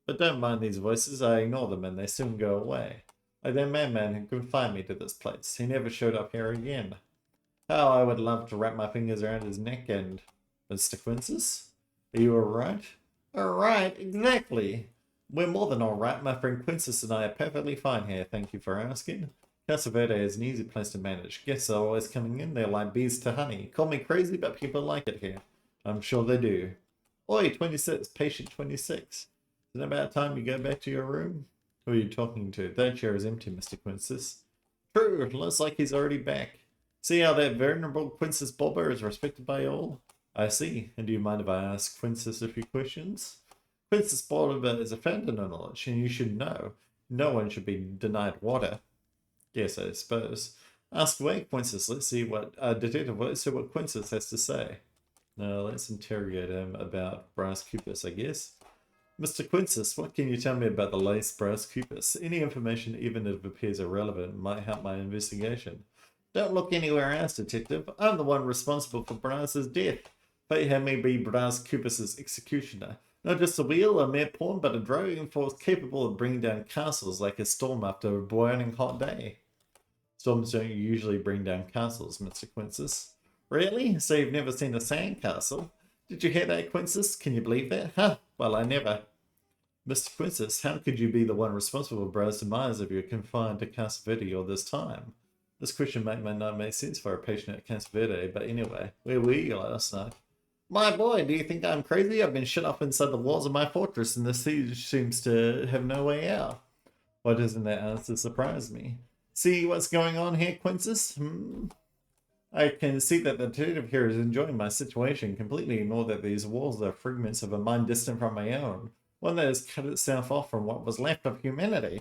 But don't mind these voices, I ignore them and they soon go away. Like that madman who confined me to this place. He never showed up here again. How I would love to wrap my fingers around his neck and... Mr. Quintus? Are you alright? Alright, exactly. We're more than alright. My friend Quintus and I are perfectly fine here, thank you for asking. Casa Verde is an easy place to manage. Guests are always coming in, they're like bees to honey. Call me crazy, but people like it here. I'm sure they do. Oi, 26, patient 26. Is it about time you go back to your room? Who are you talking to? That chair is empty, Mr. Quintus. True, looks like he's already back. See how that venerable Quintus Borba is respected by all? I see. And do you mind if I ask Quintus a few questions? Quintus Borba is a fountain of knowledge, and you should know. No one should be denied water. Yes, I suppose. Ask away, Quintus. Let's see what let's see what Quintus has to say. Now let's interrogate him about Bearz Cubas, I guess. Mr. Quintus, what can you tell me about the latest Bearz Cubas? Any information, even if it appears irrelevant, might help my investigation. Don't look anywhere else, detective. I'm the one responsible for Bearz's death. Fate had me be Bearz Cubas' executioner. Not just a wheel, a mere pawn, but a driving force capable of bringing down castles like a storm after a boiling hot day. Storms don't usually bring down castles, Mr. Quintus. Really? So you've never seen a sandcastle? Did you hear that, Quintus? Can you believe that? Huh? Well, I never. Mr. Quintus, how could you be the one responsible for Bearz's demise if you're confined to Casa Verde all this time? This question might not make sense for a patient at Casa Verde, but anyway, where were you last night? My boy, do you think I'm crazy? I've been shut off inside the walls of my fortress, and the siege seems to have no way out. Why doesn't that answer surprise me? See what's going on here, Quintus? I can see that the detective here is enjoying my situation, completely ignore that these walls are fragments of a mind distant from my own, one that has cut itself off from what was left of humanity.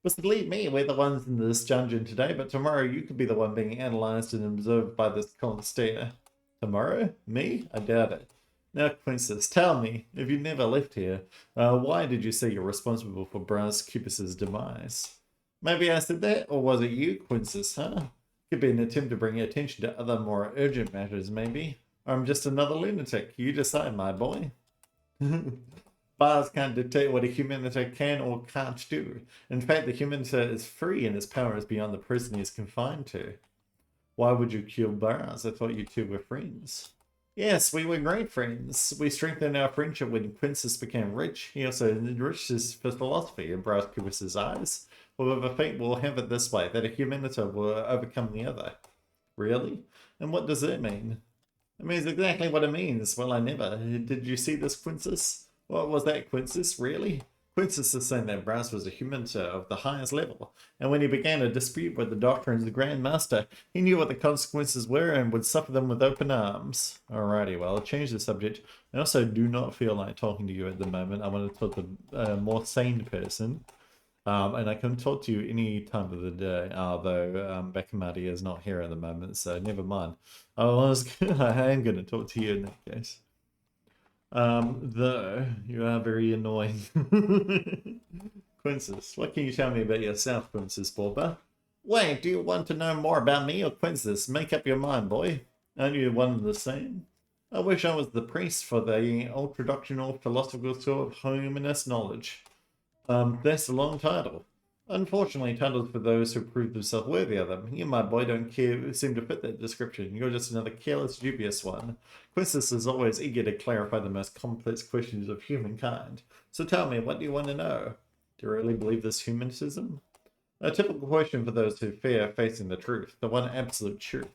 But believe me, we're the ones in this dungeon today, but tomorrow you could be the one being analysed and observed by this cold stare. Tomorrow? Me? I doubt it. Now, Quintus, tell me, if you never left here, why did you say you're responsible for Bearz Cubas's demise? Maybe I said that, or was it you, Quintus, huh? Could be an attempt to bring attention to other more urgent matters, maybe. Or I'm just another lunatic. You decide, my boy. Bearz can't dictate what a humaniter can or can't do. In fact, the humaniter is free and his power is beyond the prison he is confined to. Why would you kill Bearz? I thought you two were friends. Yes, we were great friends. We strengthened our friendship when Quintus became rich. He also enriched his philosophy in Bearz Cubas's eyes. However, fate will have it this way, that a humaniter will overcome the other. Really? And what does that mean? It means exactly what it means. Well, I never. Did you see this, Quintus? What was that, Quintus? Really? Quintus is saying that Bearz was a humaniter of the highest level, and when he began a dispute with the Doctor and the Grand Master, he knew what the consequences were and would suffer them with open arms. Alrighty, well, I'll change the subject. I also do not feel like talking to you at the moment. I want to talk to a more sane person. And I can talk to you any time of the day, although Beckamati is not here at the moment, so never mind. I am going to talk to you in that case. Though, you are very annoying. Quintus, what can you tell me about yourself, Quintus Borba? Wait, do you want to know more about me or Quintus? Make up your mind, boy. Aren't you one and the same? I wish I was the priest for the ultra-doctrinal philosophical sort of humanist knowledge. That's a long title. Unfortunately, titles for those who prove themselves worthy of them. You, my boy, don't seem to fit that description. You're just another careless, dubious one. Quintus is always eager to clarify the most complex questions of humankind. So tell me, what do you want to know? Do you really believe this humanism? A typical question for those who fear facing the truth, the one absolute truth.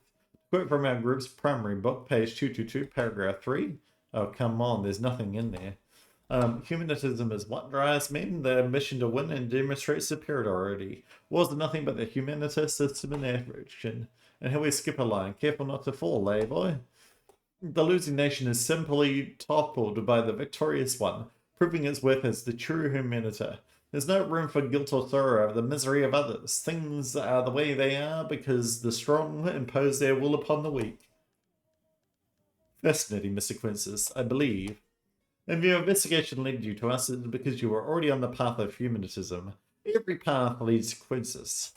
Quote from our group's primary book, page 222, paragraph 3. Oh, come on, there's nothing in there. Humanism is what drives men, their mission to win and demonstrate superiority. Wars are nothing but the humanitist system in action. And here we skip a line, careful not to fall, eh, boy? The losing nation is simply toppled by the victorious one, proving its worth as the true humaniter. There's no room for guilt or sorrow over the misery of others. Things are the way they are because the strong impose their will upon the weak. Fascinating, Mr. Quintus, I believe. If your investigation led you to us, it's because you were already on the path of humanism. Every path leads to Quintus.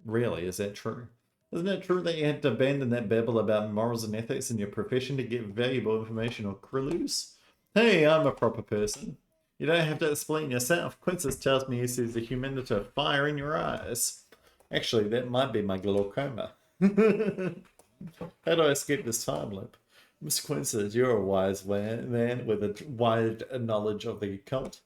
Really, is that true? Isn't it true that you had to abandon that babble about morals and ethics in your profession to get valuable information or clues? Hey, I'm a proper person. You don't have to explain yourself. Quintus tells me he sees the humaniter fire in your eyes. Actually, that might be my glaucoma. How do I escape this time loop? Miss Quintus, you're a wise man with a wide knowledge of the occult.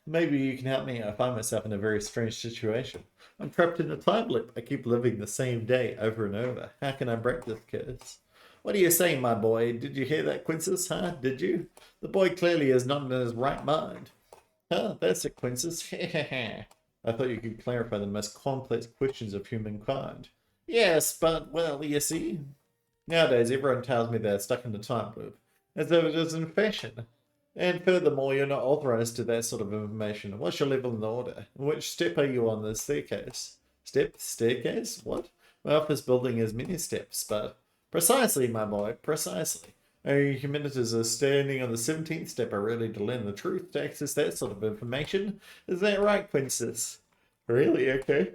Maybe you can help me. I find myself in a very strange situation. I'm trapped in a time loop. I keep living the same day over and over. How can I break this curse? What are you saying, my boy? Did you hear that, Quintus, huh? Did you? The boy clearly is not in his right mind. Huh, that's it, Quintus. I thought you could clarify the most complex questions of humankind. Yes, but, well, you see... Nowadays, everyone tells me they're stuck in the time loop, as though it is in fashion. And furthermore, you're not authorized to that sort of information. What's your level in order? Which step are you on the staircase? Staircase? What? My office building has many steps, but... Precisely, my boy, precisely. Only humanitars are standing on the 17th step are ready to learn the truth to access that sort of information. Is that right, Quintus? Really? Okay.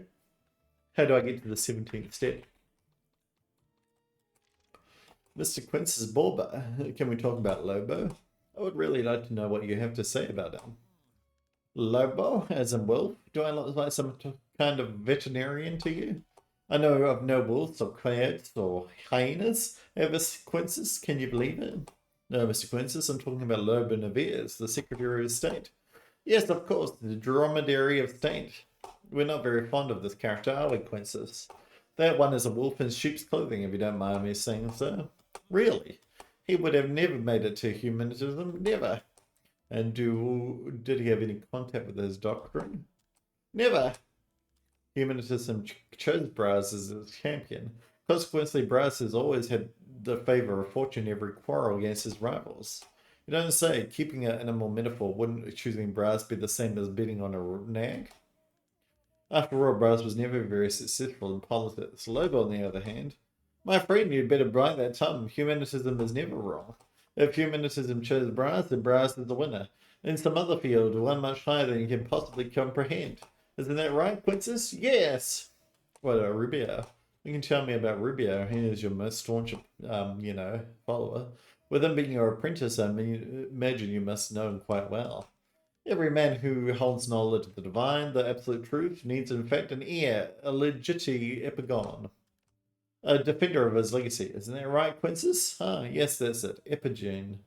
How do I get to the 17th step? Mr. Quintus Borba, can we talk about Lobo? I would really like to know what you have to say about him. Lobo, as in wolf? Do I look like some kind of veterinarian to you? I know of no wolves or coyotes or hyenas. Mr. Quintus, can you believe it? No, Mr. Quintus, I'm talking about Lobo Bearz, the Secretary of State. Yes, of course, the dromedary of state. We're not very fond of this character, are we, Quintus? That one is a wolf in sheep's clothing, if you don't mind me saying so. Really? He would have never made it to humanism, never. And did he have any contact with his doctrine? Never. Humanism chose Bearz as its champion. Consequently, Bearz has always had the favour of fortune in every quarrel against his rivals. You don't say, keeping an animal metaphor, wouldn't choosing Bearz be the same as betting on a nag? After all, Bearz was never very successful in politics. Lobo, on the other hand, my friend, you'd better bite that tongue. Humanism is never wrong. If humanism chose Bearz, then Bearz is the winner. In some other field, one much higher than you can possibly comprehend. Isn't that right, Quintus? Yes! What, Rubio? You can tell me about Rubio. He is your most staunch, follower. With him being your apprentice, I imagine you must know him quite well. Every man who holds knowledge of the divine, the absolute truth, needs in fact an heir, a legiti epigon. A defender of his legacy. Isn't that right, Quintus? Ah, yes, that's it. Epigene.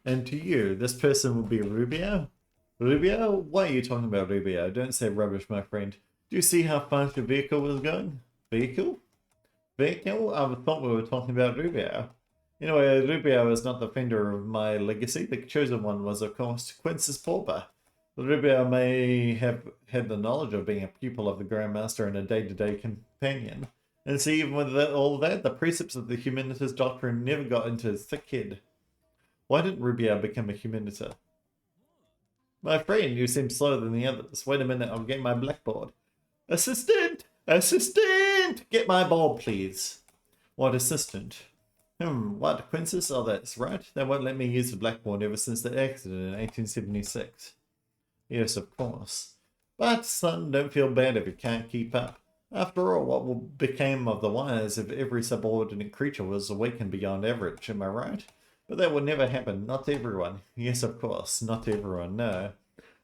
And to you, this person will be Rubio? Rubio? Why are you talking about Rubio? Don't say rubbish, my friend. Do you see how fast your vehicle was going? Vehicle? Vehicle? I thought we were talking about Rubio. Anyway, Rubio is not the defender of my legacy. The chosen one was, of course, Quintus Pauper. Rubio may have had the knowledge of being a pupil of the Grand Master and a day-to-day companion. And see, even with all that, the precepts of the humanist doctrine never got into his thick head. Why didn't Rubio become a humanist? My friend, you seem slower than the others. Wait a minute, I'll get my blackboard. Assistant! Assistant! Get my board, please. What assistant? What, Quintus? Oh, that's right. They won't let me use the blackboard ever since the accident in 1876. Yes, of course. But, son, don't feel bad if you can't keep up. After all, what became of the wise if every subordinate creature was awakened beyond average, am I right? But that would never happen, not to everyone. Yes, of course, not to everyone, no.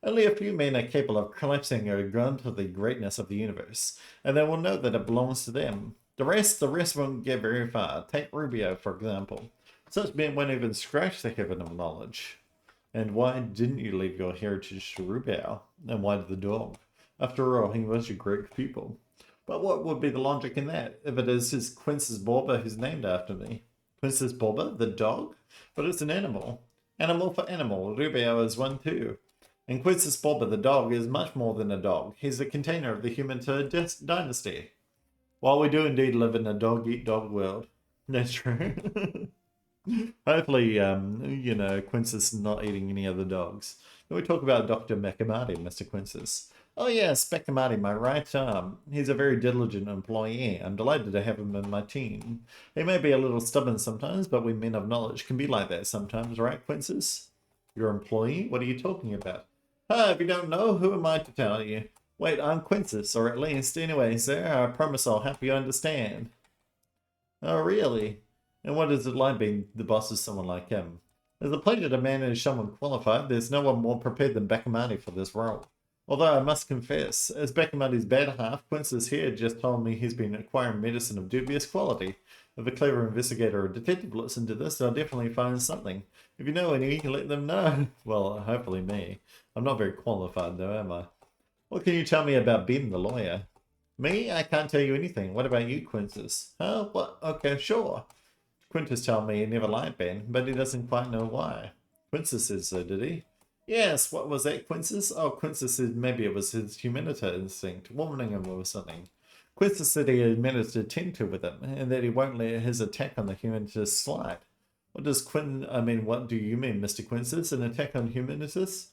Only a few men are capable of collapsing a ground to the greatness of the universe, and they will know that it belongs to them. The rest won't get very far. Take Rubio, for example. Such men won't even scratch the heaven of knowledge. And why didn't you leave your heritage to Rubio? And why did the dog? After all, he was your great pupil. But what would be the logic in that, if it is his Quintus Borba who's named after me? Quintus Borba, the dog? But it's an animal. Animal for animal. Rubio is one too. And Quintus Borba, the dog, is much more than a dog. He's the container of the human dynasty. While we do indeed live in a dog-eat-dog world. That's true. Hopefully, Quintus is not eating any other dogs. Then we talk about Dr. Macamati, Mr. Quintus. Oh yes, Macamati, my right arm. He's a very diligent employee. I'm delighted to have him in my team. He may be a little stubborn sometimes, but we men of knowledge can be like that sometimes, right, Quintus? Your employee? What are you talking about? If you don't know, who am I to tell you? Wait, I'm Quintus, or at least, anyway, sir, I promise I'll help you understand. Oh, really? And what is it like being the boss of someone like him? It's a pleasure to manage someone qualified. There's no one more prepared than Bacamati for this role. Although I must confess, as Bacamati's bad half, Quintus here just told me he's been acquiring medicine of dubious quality. If a clever investigator or detective looks into this, they'll definitely find something. If you know any, you can let them know. Well, hopefully me. I'm not very qualified though, am I? What can you tell me about Ben, the lawyer? Me? I can't tell you anything. What about you, Quintus? Huh? What? Okay, sure. Quintus told me he never liked Ben, but he doesn't quite know why. Quintus said so, did he? Yes, what was that, Quintus? Oh, Quintus said maybe it was his humanity instinct, womaning him or something. Quintus said he had managed to tend to with him, and that he won't let his attack on the humanist slide. What do you mean, Mr. Quintus? An attack on humanists?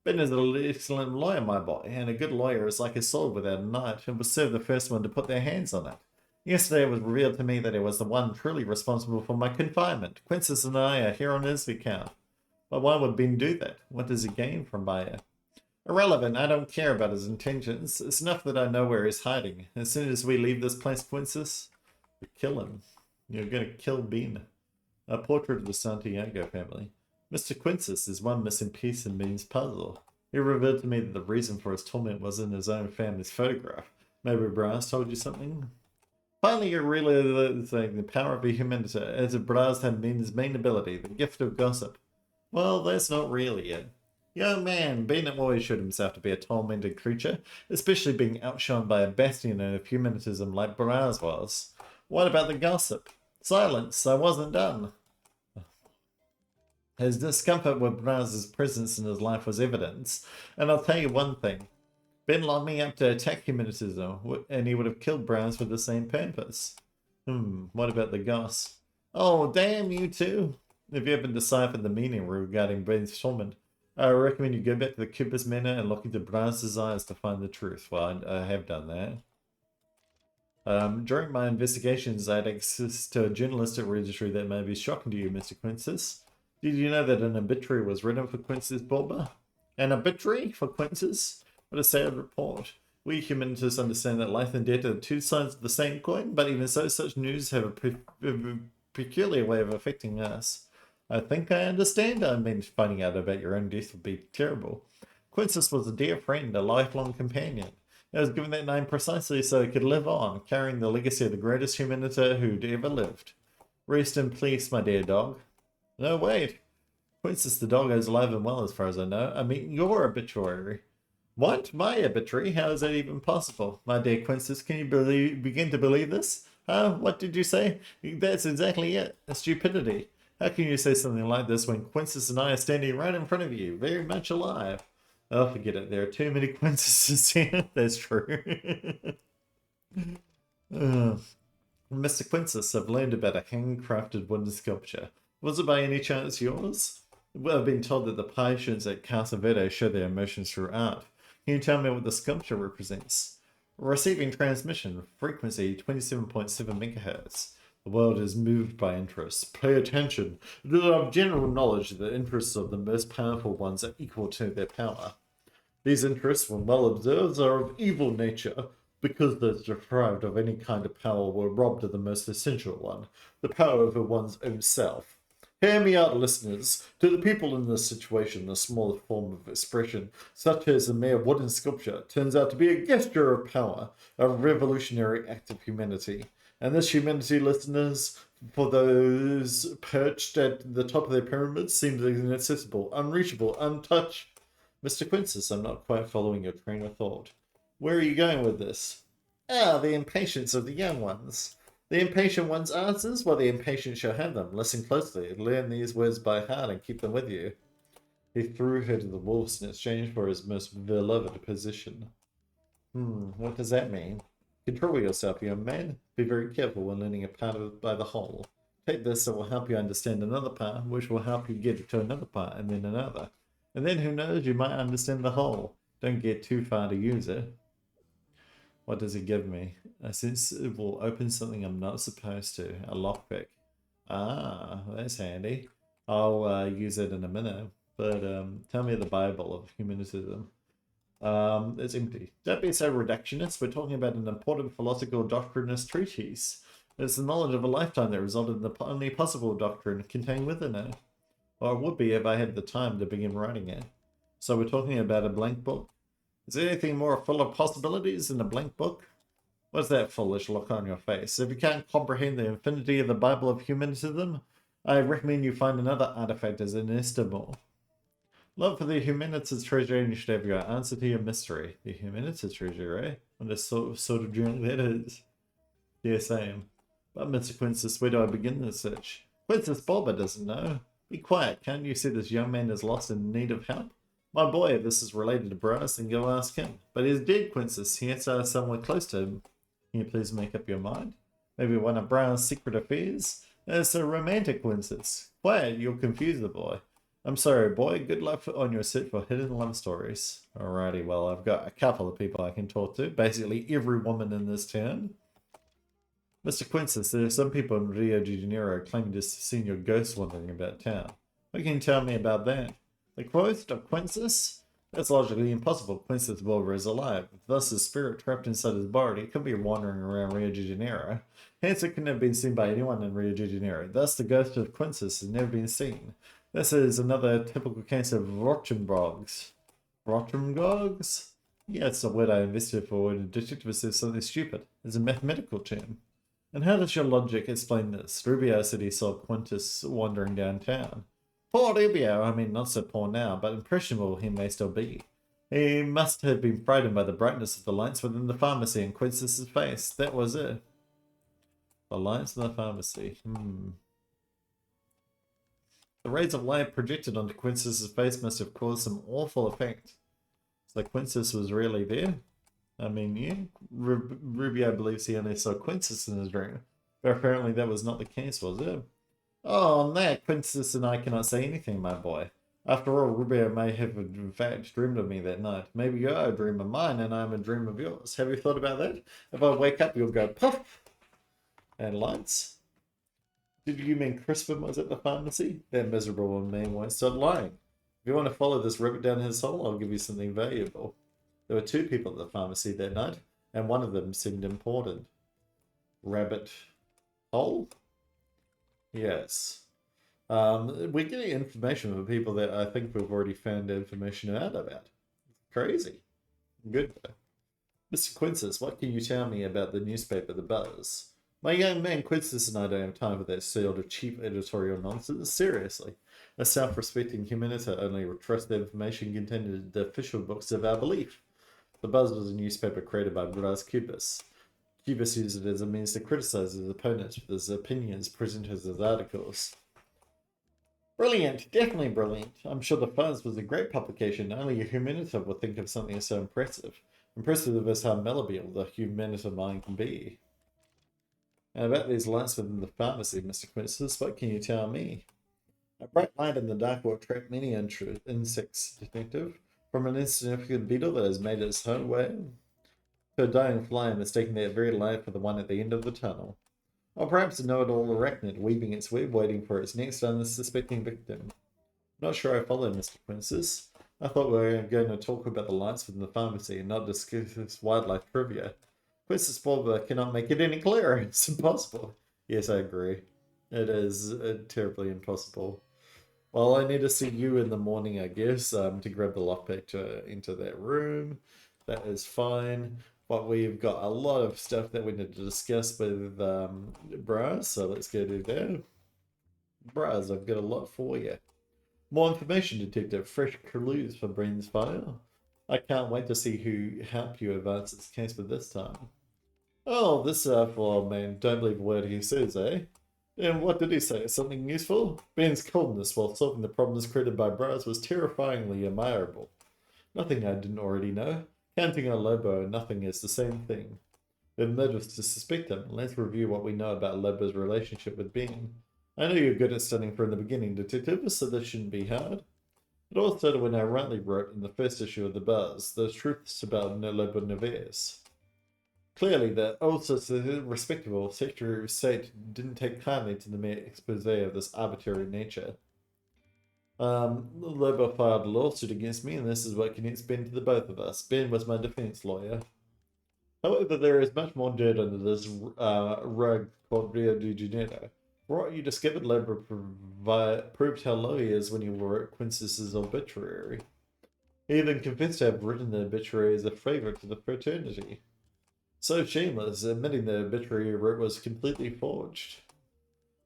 Ben is an excellent lawyer, my boy, and a good lawyer is like a sword without a knife, and will serve the first one to put their hands on it. Yesterday it was revealed to me that he was the one truly responsible for my confinement. Quintus and I are here on his account. But why would Ben do that? What does he gain from Bayer? Irrelevant, I don't care about his intentions. It's enough that I know where he's hiding. As soon as we leave this place, Quintus, we kill him. You're gonna kill Ben. A portrait of the Santiago family. Mr. Quintus is one missing piece in Ben's puzzle. He revealed to me that the reason for his torment was in his own family's photograph. Maybe Bearz told you something? Finally, you're realizing the power of a humanity, as if Bearz had Ben's main ability, the gift of gossip. Well, that's not really it. Young man, Bennett always showed himself to be a tormented creature, especially being outshone by a bastion of humanitism like Bearz was. What about the gossip? Silence, I wasn't done. His discomfort with Bearz's presence in his life was evidence, and I'll tell you one thing. Ben locked me up to attack humanism, and he would have killed Bearz for the same purpose. What about the goss? Oh, damn you too. If you haven't deciphered the meaning regarding Ben's torment, I recommend you go back to the Cubas manor and look into Bearz's eyes to find the truth. Well, I have done that. During my investigations, I had access to a journalistic registry that may be shocking to you, Mr. Quintus. Did you know that an obituary was written for Quintus Bulba? An obituary for Quintus? What a sad report. We humanists understand that life and death are two sides of the same coin, but even so, such news have a peculiar way of affecting us. I think I understand. I mean, finding out about your own death would be terrible. Quintus was a dear friend, a lifelong companion. I was given that name precisely so he could live on, carrying the legacy of the greatest humaniter who'd ever lived. Rest in peace, my dear dog. No, wait. Quintus the dog is alive and well as far as I know. I mean, your obituary. What? My obituary? How is that even possible? My dear Quintus, can you begin to believe this? Huh? What did you say? That's exactly it. A stupidity. How can you say something like this when Quintus and I are standing right in front of you, very much alive? Oh, forget it. There are too many Quintuses here. That's true. Mr. Quintus, I've learned about a handcrafted wooden sculpture. Was it by any chance yours? Well, I've been told that the patients at Casa Verde show their emotions through art. Can you tell me what the sculpture represents? Receiving transmission, frequency 27.7 megahertz. The world is moved by interest. Pay attention. It is of general knowledge that the interests of the most powerful ones are equal to their power. These interests, when well observed, are of evil nature, because those deprived of any kind of power were robbed of the most essential one, the power over one's own self. Hear me out, listeners. To the people in this situation, the smallest form of expression, such as a mere wooden sculpture, turns out to be a gesture of power, a revolutionary act of humanity. And this humanity, listeners, for those perched at the top of their pyramids, seems inaccessible, unreachable, untouched. Mr. Quintus, I'm not quite following your train of thought. Where are you going with this? Ah, the impatience of the young ones. The impatient one's answers? Well, the impatient shall have them. Listen closely, learn these words by heart, and keep them with you. He threw her to the wolves in exchange for his most beloved position. What does that mean? Control yourself, young man. Be very careful when learning a part of it by the whole. Take this, it will help you understand another part, which will help you get to another part, and then another. And then, who knows, you might understand the whole. Don't get too far to use it. What does it give me? I sense it will open something I'm not supposed to. A lockpick. Ah, that's handy. I'll use it in a minute. But tell me the Bible of humanism. It's empty. Don't be so reductionist. We're talking about an important philosophical doctrinist treatise. It's the knowledge of a lifetime that resulted in the only possible doctrine contained within it. Or it would be if I had the time to begin writing it. So we're talking about a blank book. Is there anything more full of possibilities than a blank book? What's that foolish look on your face? If you can't comprehend the infinity of the Bible of humanism, I recommend you find another artifact as inestimable. Love for the humanities treasure, and you should have your answer to your mystery. The humanities treasure, eh? What a sort of journal that is. Yeah, same. But Mr. Quintus, where do I begin this search? Quintus Bulba doesn't know. Be quiet, can't you see this young man is lost and in need of help? My boy, if this is related to Bearz, then go ask him. But he's dead, Quintus. He has to ask someone close to him. Can you please make up your mind? Maybe one of Bearz's secret affairs? It's a romantic Quintus. Quiet, you'll confuse the boy. I'm sorry, boy. Good luck on your search for hidden love stories. Alrighty, well, I've got a couple of people I can talk to. Basically, every woman in this town. Mr. Quintus, there are some people in Rio de Janeiro claiming to have seen your ghost wandering about town. What can you tell me about that? The quote of Quintus? That's logically impossible. Quintus Bulba is alive. Thus, his spirit trapped inside his body could be wandering around Rio de Janeiro. Hence, it couldn't have been seen by anyone in Rio de Janeiro. Thus, the ghost of Quintus has never been seen. This is another typical case of Rottenbogs. Rottenbogs? Yeah, it's a word I invested for when a detective says something stupid. It's a mathematical term. And how does your logic explain this? Rubio said he saw Quintus wandering downtown. Poor Rubio, I mean, not so poor now, but impressionable he may still be. He must have been frightened by the brightness of the lights within the pharmacy in Quintus's face. That was it. The lights in the pharmacy. The rays of light projected onto Quintus's face must have caused some awful effect. So Quintus was really there? I mean, yeah, Rubio believes he only saw Quintus in his dream, but apparently that was not the case, was it? Oh, on that, Quintus and I cannot say anything, my boy. After all, Rubio may have in fact dreamed of me that night. Maybe you're a dream of mine and I'm a dream of yours. Have you thought about that? If I wake up, you'll go puff! And lights? Did you mean Crispin was at the pharmacy? That miserable man won't stop lying. If you want to follow this rabbit down his hole, I'll give you something valuable. There were 2 people at the pharmacy that night, and one of them seemed important. Rabbit hole? Yes. We're getting information from people that I think we've already found information out about. Crazy. Good though. Mr. Quintus, what can you tell me about the newspaper, The Buzz? My young man Quintus and I don't have time for that sort of cheap editorial nonsense. Seriously. A self-respecting humanity only trusts the information contained in the official books of our belief. The Buzz was a newspaper created by Bearz Cubas. Cubas used it as a means to criticize his opponents with his opinions presented as articles. Brilliant, definitely brilliant. I'm sure the Buzz was a great publication. Only a humanitor would think of something so impressive. Impressive as how malleable the humanitor mind can be. And about these lights within the pharmacy, Mr. Quintus, what can you tell me? A bright light in the dark will attract many insects, detective. From an insignificant beetle that has made its own way to a dying fly, mistaking that very light for the one at the end of the tunnel. Or perhaps a know-it-all arachnid weaving its web, waiting for its next unsuspecting victim. Not sure I follow, Mr. Quintus. I thought we were going to talk about the lights within the pharmacy and not discuss wildlife trivia. Quintus Borba cannot make it any clearer. It's impossible. Yes, I agree. It is terribly impossible. Well, I need to see you in the morning, I guess, to grab the lockpick to enter that room. That is fine. But we've got a lot of stuff that we need to discuss with Bearz, so let's go do that. Bearz, I've got a lot for you. More information, Detective. Fresh clues for Breen's file. I can't wait to see who helped you advance this case for this time. Oh, this old man. Don't believe a word he says, eh? And what did he say? Something useful? Ben's coldness while solving the problems created by Bearz was terrifyingly admirable. Nothing I didn't already know. Counting on Lobo and nothing is the same thing. We've motives to suspect him. Let's review what we know about Lobo's relationship with Ben. I know you're good at studying from the beginning, Detective, so this shouldn't be hard. It all started when I rightly wrote in the first issue of The Buzz, those truths about Lobo Neves. Clearly, the also respectable Secretary of State didn't take kindly to the mere expose of this arbitrary nature. Lobo filed a lawsuit against me, and this is what connects Ben to the both of us. Ben was my defense lawyer. However, there is much more dirt under this rug called Rio de Janeiro. For what you discovered, Lobo proved how low he is when you wrote Quintus's obituary. He even confessed to have written the obituary as a favour to the fraternity. So shameless, admitting the obituary he wrote was completely forged.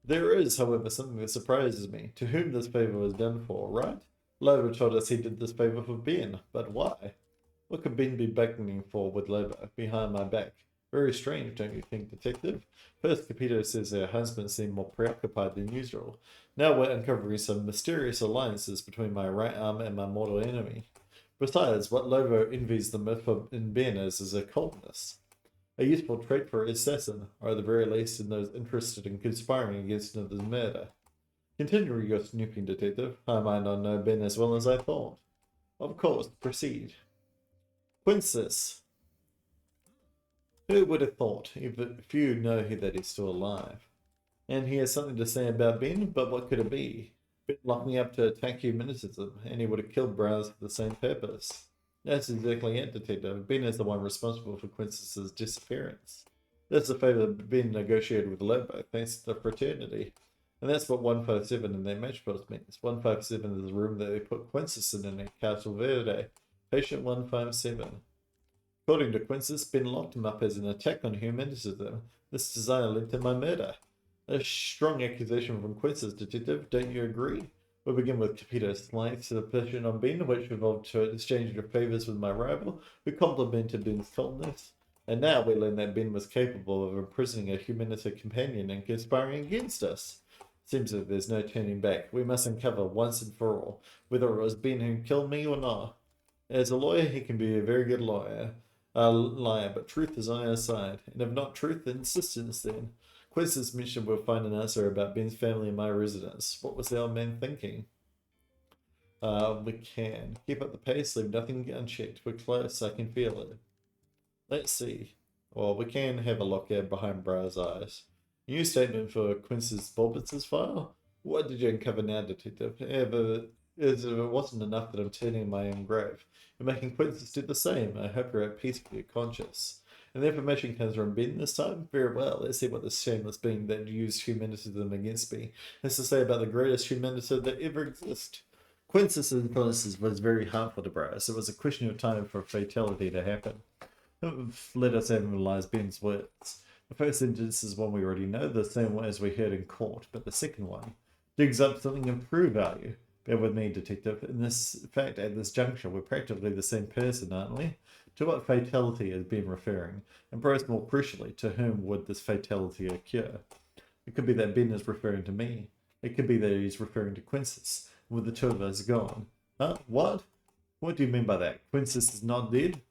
There is, however, something that surprises me. To whom this favour was done for, right? Lobo told us he did this favour for Ben, but why? What could Ben be beckoning for with Lobo, behind my back? Very strange, don't you think, Detective? First, Capito says her husband seemed more preoccupied than usual. Now we're uncovering some mysterious alliances between my right arm and my mortal enemy. Besides, what Lobo envies the most in Ben is a coldness. A useful trait for an assassin, or at the very least in those interested in conspiring against another's murder. Continue your snooping, Detective. I might not know Ben as well as I thought. Of course, proceed. Quintus. Who would have thought, if few know that he's still alive? And he has something to say about Ben, but what could it be? Ben locked me up to attack humanitism, and he would have killed Bearz for the same purpose. That's exactly it, Detective. Ben is the one responsible for Quintus's disappearance. That's the favour Ben negotiated with Lobo, thanks to the fraternity. And that's what 157 in their match post means. 157 is the room that they put Quintus in at Castle Verde. Patient 157. According to Quintus, Ben locked him up as an attack on humanitism. This desire led to my murder. A strong accusation from Quintus, Detective, don't you agree? We begin with Capito's slight suspicion on Ben, which evolved to an exchange of favours with my rival, who complimented Ben's coldness. And now we learn that Ben was capable of imprisoning a humanity companion and conspiring against us. Seems that there's no turning back. We must uncover once and for all whether it was Ben who killed me or not. As a lawyer, he can be a very good liar, but truth is on our side. And if not truth, then insistence then. Quintus mentioned we'll find an answer about Ben's family and my residence. What was the old man thinking? We can. Keep up the pace, leave nothing unchecked. We're close, I can feel it. Let's see. Well, we can have a look at behind Bearz' eyes. New statement for Quintus Bulbus's file? What did you uncover now, Detective? If it wasn't enough that I'm turning my own grave, you're making Quintus do the same. I hope you're at peace with your conscience. And the information comes from Ben this time? Very well, let's see what this shameless being that used humanism against me has to say about the greatest humanism that ever exists. Quintus' influence was very harmful to Bearz. It was a question of time for fatality to happen. Let us analyze Ben's words. The first sentence is one we already know, the same one as we heard in court, but the second one digs up something of true value. Bear with me, Detective. In fact, at this juncture, we're practically the same person, aren't we? To what fatality has Ben referring? And perhaps more crucially, to whom would this fatality occur? It could be that Ben is referring to me. It could be that he's referring to Quintus, with the two of us gone. Huh? What? What do you mean by that? Quintus is not dead?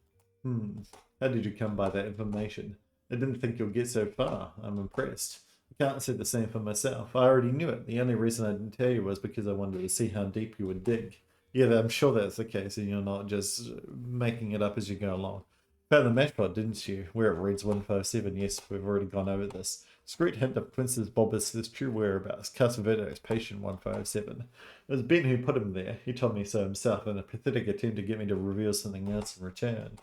How did you come by that information? I didn't think you'll get so far. I'm impressed. I can't say the same for myself. I already knew it. The only reason I didn't tell you was because I wanted to see how deep you would dig. Yeah, I'm sure that's the case, and you're not just making it up as you go along. Found the match pot, didn't you? Where it reads 157. Yes, we've already gone over this. Discreet hint of Quintus Bulbus's true whereabouts. Casavedo's patient 157. It was Ben who put him there. He told me so himself in a pathetic attempt to get me to reveal something else in return.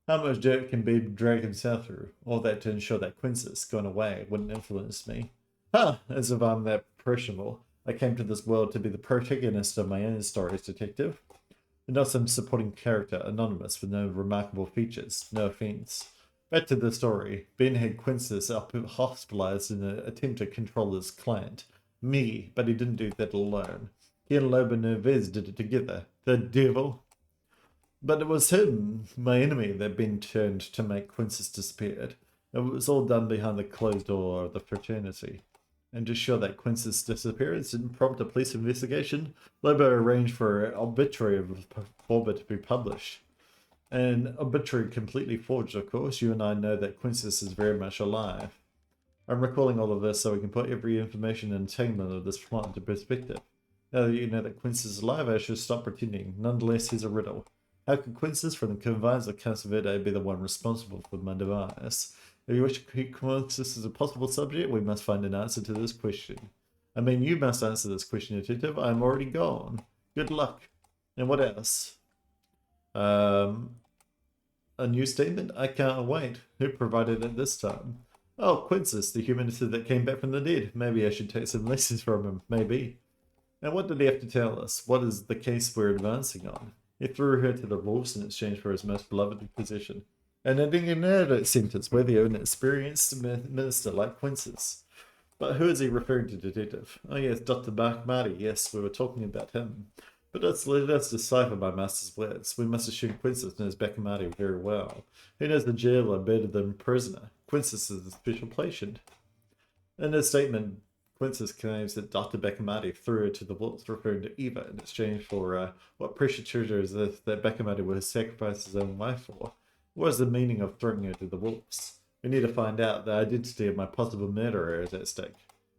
How much dirt can be dragged himself through? All that to ensure that Quintus, gone away, wouldn't influence me. As if I'm that impressionable. I came to this world to be the protagonist of my own stories, Detective. And not some supporting character, anonymous, with no remarkable features. No offense. Back to the story. Ben had Quintus hospitalized in an attempt to control his client. Me, but he didn't do that alone. He and Lobo Nervez did it together. The devil. But it was him, my enemy, that Ben turned to make Quintus disappeared. It was all done behind the closed door of the fraternity. And to show that Quintus' disappearance didn't prompt a police investigation, Lobo arranged for an obituary of Borba to be published. An obituary completely forged, of course. You and I know that Quintus is very much alive. I'm recalling all of this so we can put every information and entanglement of this plot into perspective. Now that you know that Quintus is alive, I should stop pretending. Nonetheless, he's a riddle. How could Quintus, from the confines of Casavedo, be the one responsible for my demise? If you wish to keep Quintus as a possible subject, we must find an answer to this question. I mean, you must answer this question, Detective. I'm already gone. Good luck. And what else? A new statement? I can't wait. Who provided it this time? Oh, Quintus, the humanist that came back from the dead. Maybe I should take some lessons from him. Maybe. And what did he have to tell us? What is the case we're advancing on? He threw her to the wolves in exchange for his most beloved possession. And ending another sentence worthy of an experienced minister like Quintus. But who is he referring to, Detective? Oh yes, Dr. Marty. Yes, we were talking about him. But let us decipher my master's words. We must assume Quintus knows Bacamati very well. He knows the jailer better than the prisoner. Quintus is the special patient. In his statement, Quintus claims that Dr. Bacamati threw her to the wolves, referring to Eva, in exchange for what precious treasure is this that Bacamati would sacrifice his own life for. What is the meaning of throwing her to the wolves? We need to find out the identity of my possible murderer is at stake.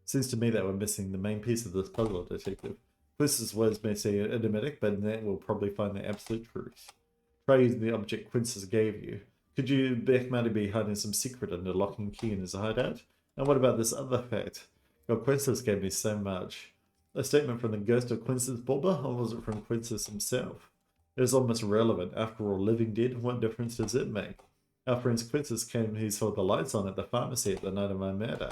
Seems to me that we're missing the main piece of this puzzle, Detective. Quintus' words may seem enigmatic, but in that we'll probably find the absolute truth. Try using the object Quintus gave you. Could you, Bacamati, be hiding some secret under lock and key in his hideout? And what about this other fact? God, Quintus gave me so much. A statement from the ghost of Quintus Bulba, or was it from Quintus himself? It is almost irrelevant. After all, living dead, what difference does it make? Our friend Quintus came, he saw the lights on at the pharmacy at the night of my murder.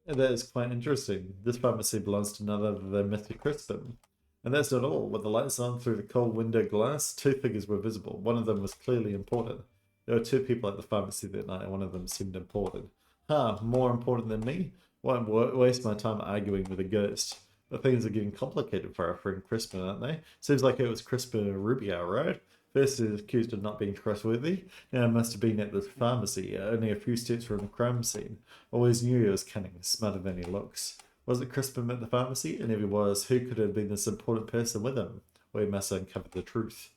And that is quite interesting. This pharmacy belongs to none other than Mr. Crispin. And that's not all. With the lights on through the cold window glass, two figures were visible. One of them was clearly important. There were two people at the pharmacy that night, and one of them seemed important. More important than me? Won't waste my time arguing with a ghost. But things are getting complicated for our friend Crispin, aren't they? Seems like it was Crispin Rubio, right? First, he was accused of not being trustworthy. Now, it must have been at the pharmacy, only a few steps from the crime scene. Always knew he was cunning, smarter than he looks. Was it Crispin at the pharmacy? And if he was, who could have been this important person with him? We must uncover the truth.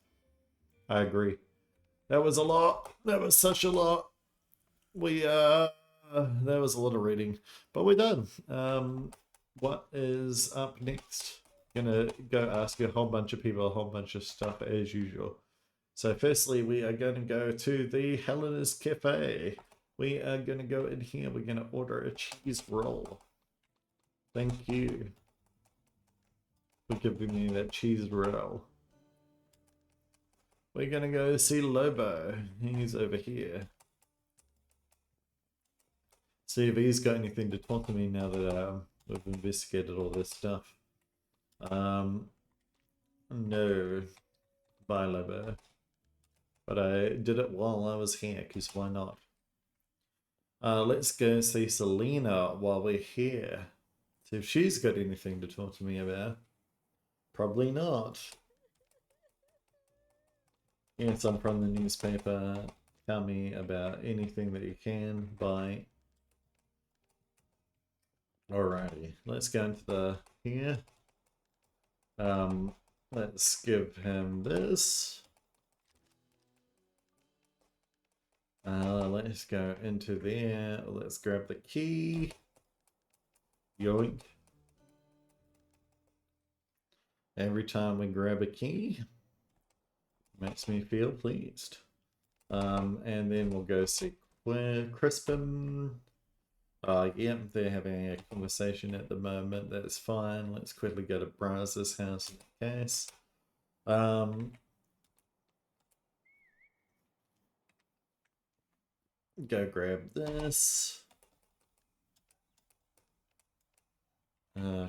I agree. That was a lot. That was such a lot. That was a lot of reading, but we're done. What is up next? Gonna go ask a whole bunch of people a whole bunch of stuff as usual. So firstly, we are going to go to the Helena's Cafe. We are going to go in here. We're going to order a cheese roll. Thank you for giving me that cheese roll. We're going to go see Lobo. He's over here. See if he's got anything to talk to me now that we've investigated all this stuff. No. Bye, Lobo. But I did it while I was here, because why not? Let's go see Selena while we're here. See if she's got anything to talk to me about. Probably not. Yes, I'm from the newspaper. Tell me about anything that you can. Bye. Alrighty, let's go into the here. Let's give him this. Let's go into there. Let's grab the key. Yoink. Every time we grab a key, makes me feel pleased. And then we'll go see Crispin. Yep, they're having a conversation at the moment. That's fine. Let's quickly go to Bearz's house in the case. Go grab this.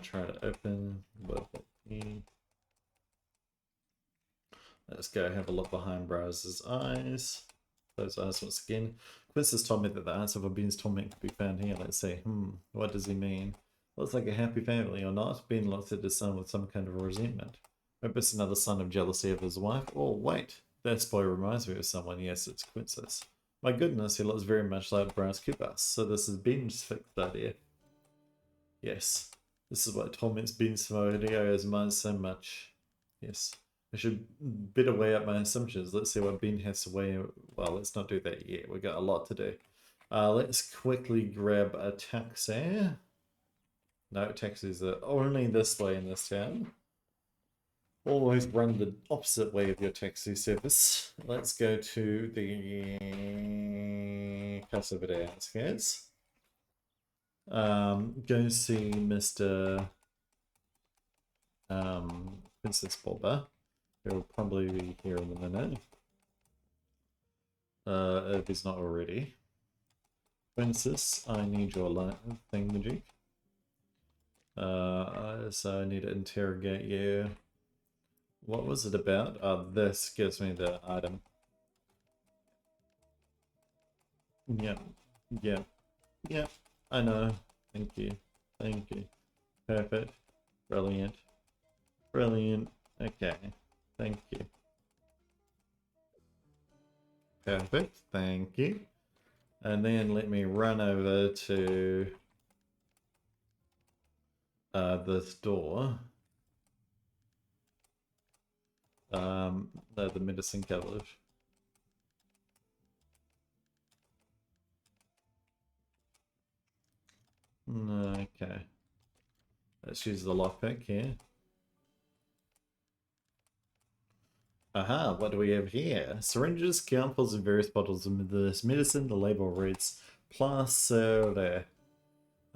Try to open with the key. Let's go have a look behind Bearz's eyes. Those eyes once again. Quince has told me that the answer for Ben's torment could be found here. Let's see. What does he mean? Looks like a happy family or not. Ben looks at his son with some kind of resentment. Maybe it's another sign of jealousy of his wife. Oh, wait. That boy reminds me of someone. Yes, it's Quince's. My goodness, he looks very much like Bearz Cubas. So this is Ben's fixed idea. Yes. This is what torments Ben's familiar's mind so much. Yes. I should better weigh up my assumptions. Let's see what Ben has to weigh. Well, let's not do that yet. We've got a lot to do. Let's quickly grab a taxi. No, taxis are only this way in this town. Always run the opposite way of your taxi service. Let's go to the Casa Verde outskirts. Go see Mr. Princess Boba. He'll probably be here in a minute. If he's not already. Princess, I need your light thingamajig. So I need to interrogate you. What was it about? This gives me the item. Yep. Yep. Yep. I know. Thank you. Thank you. Perfect. Brilliant. Brilliant. Okay. Thank you. Perfect. Thank you. And then let me run over to this door. The medicine cupboard. Okay. Let's use the lockpick here. Aha, what do we have here? Syringes, cannonballs, and various bottles of this medicine. The label reads plaster.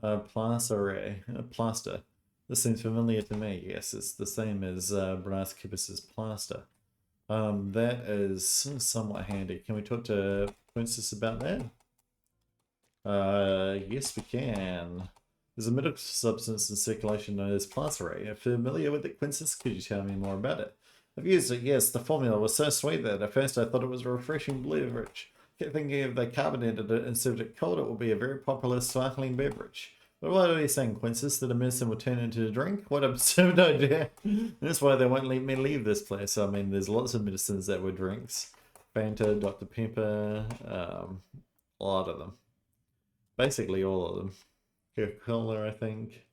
Plaster. This seems familiar to me. Yes, it's the same as Bearz Cubas's plaster. That is somewhat handy. Can we talk to Princess about that? Yes, we can. There's a medical substance in circulation known as plaster. Are you familiar with it, Princess? Could you tell me more about it? I've used it, yes. The formula was so sweet that at first I thought it was a refreshing beverage. Kept thinking if they carbonated it and served it cold, it would be a very popular sparkling beverage. But what are we saying, Quintus? That a medicine will turn into a drink? What absurd idea. That's why they won't let me leave this place. I mean, there's lots of medicines that were drinks. Fanta, Dr. Pepper, a lot of them. Basically all of them. Coca-Cola, I think.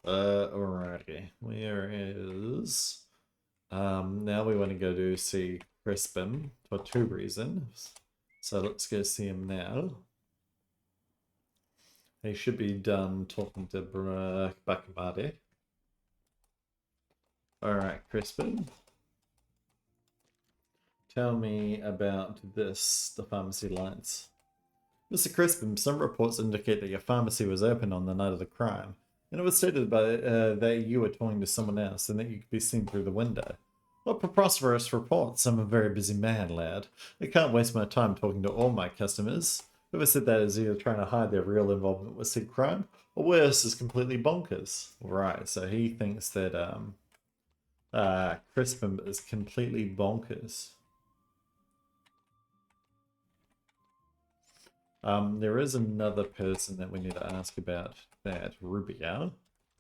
Alrighty. Where is... now we want to go to see Crispin for 2 reasons. So let's go see him now. He should be done talking to Bakamade. Alright, Crispin. Tell me about this, the pharmacy lights. Mr. Crispin, some reports indicate that your pharmacy was open on the night of the crime, and it was stated that you were talking to someone else and that you could be seen through the window. What preposterous reports! I'm a very busy man, lad. I can't waste my time talking to all my customers. Whoever said that is either trying to hide their real involvement with said crime, or worse, is completely bonkers. Right, so he thinks that Crispin is completely bonkers. There is another person that we need to ask about that, Rubio,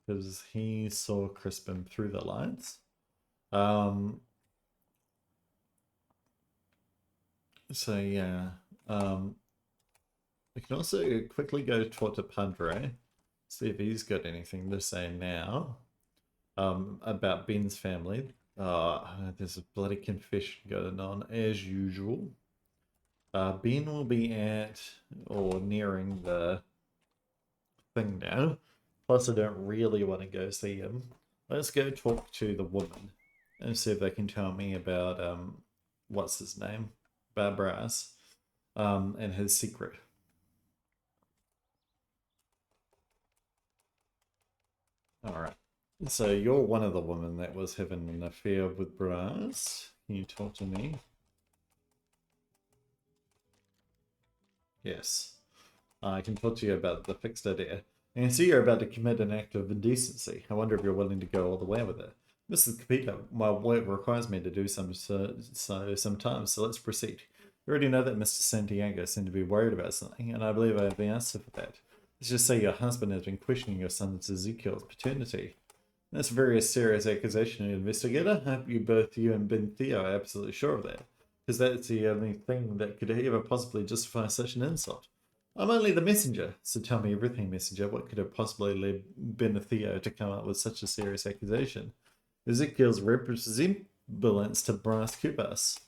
because he saw Crispin through the lights. So yeah, we can also quickly go talk to Padre, see if he's got anything to say now, about Ben's family. There's a bloody confession going on as usual. Ben will be at or nearing the thing now. Plus, I don't really want to go see him. Let's go talk to the woman and see if they can tell me about what's his name, Bearz, and his secret. All right. So you're one of the women that was having an affair with Bearz. Can you talk to me? Yes. I can talk to you about the fixed idea. I can see you're about to commit an act of indecency. I wonder if you're willing to go all the way with it. Mrs. Capito, my work requires me to do sometimes, so let's proceed. You already know that Mr. Santiago seemed to be worried about something, and I believe I have the answer for that. Let's just say your husband has been questioning your son Ezekiel's paternity. That's a very serious accusation, investigator. I hope you and Ben Theo are absolutely sure of that, because that's the only thing that could ever possibly justify such an insult. I'm only the messenger, so tell me everything, messenger. What could have possibly led Ben Theo to come up with such a serious accusation? Ezekiel's resemblance to Cubas.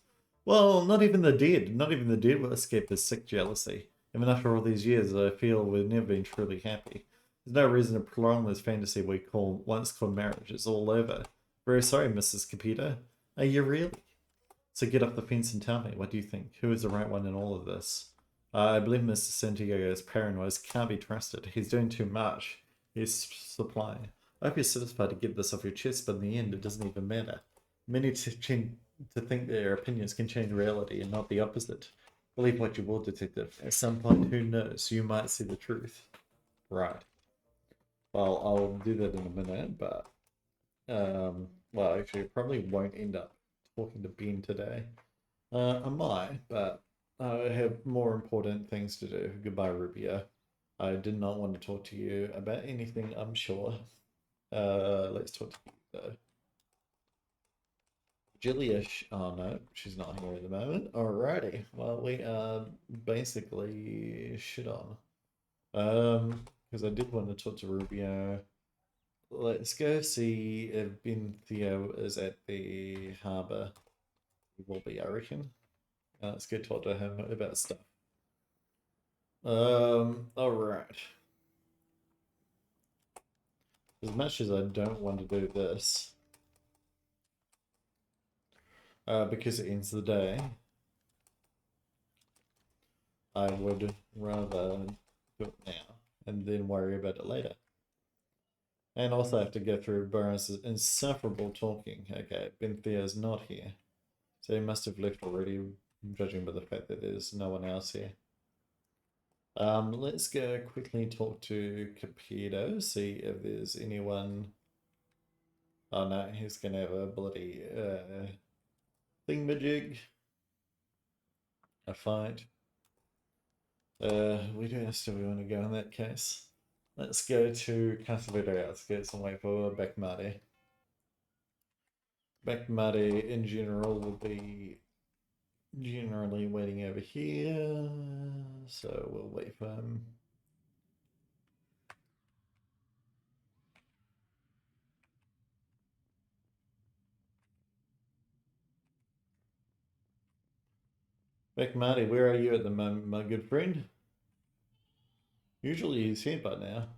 Well, not even the dead will escape his sick jealousy. Even after all these years, I feel we've never been truly happy. There's no reason to prolong this fantasy we once called marriage. It's all over. Very sorry, Mrs. Capito. Are you really? So get off the fence and tell me, what do you think? Who is the right one in all of this? I believe Mr. Santiago is paranoid, can't be trusted. He's doing too much. He's supplying. I hope you're satisfied to get this off your chest, but in the end, it doesn't even matter. Many tend to think their opinions can change reality and not the opposite. Believe what you will, detective. At some point, who knows, you might see the truth. Right. Well, I'll do that in a minute, but... well, actually, I probably won't end up talking to Ben today. I might, but I have more important things to do. Goodbye, Rubio. I did not want to talk to you about anything, I'm sure. Let's talk to you, though. Julia, oh no, she's not here at the moment. Alrighty, well, we are basically shit on. Because I did want to talk to Rubio. Let's go see if Ben Theo is at the harbour. He will be, I reckon. Let's go talk to him about stuff. Alright. As much as I don't want to do this, because it ends the day, I would rather do it now and then worry about it later. And also have to go through Bearz' insufferable talking. Okay, Ben Theo's not here. So he must have left already, judging by the fact that there's no one else here. Let's go quickly talk to Capito, see if there's anyone... Oh no, he's gonna have a bloody thingamajig. A fight. Where else do we want to go in that case? Let's go to Casa outskirts and wait for Backmarty. Backmarty in general will be generally waiting over here, so we'll wait for him. Backmarty, where are you at the moment, my good friend? Usually he's here by now.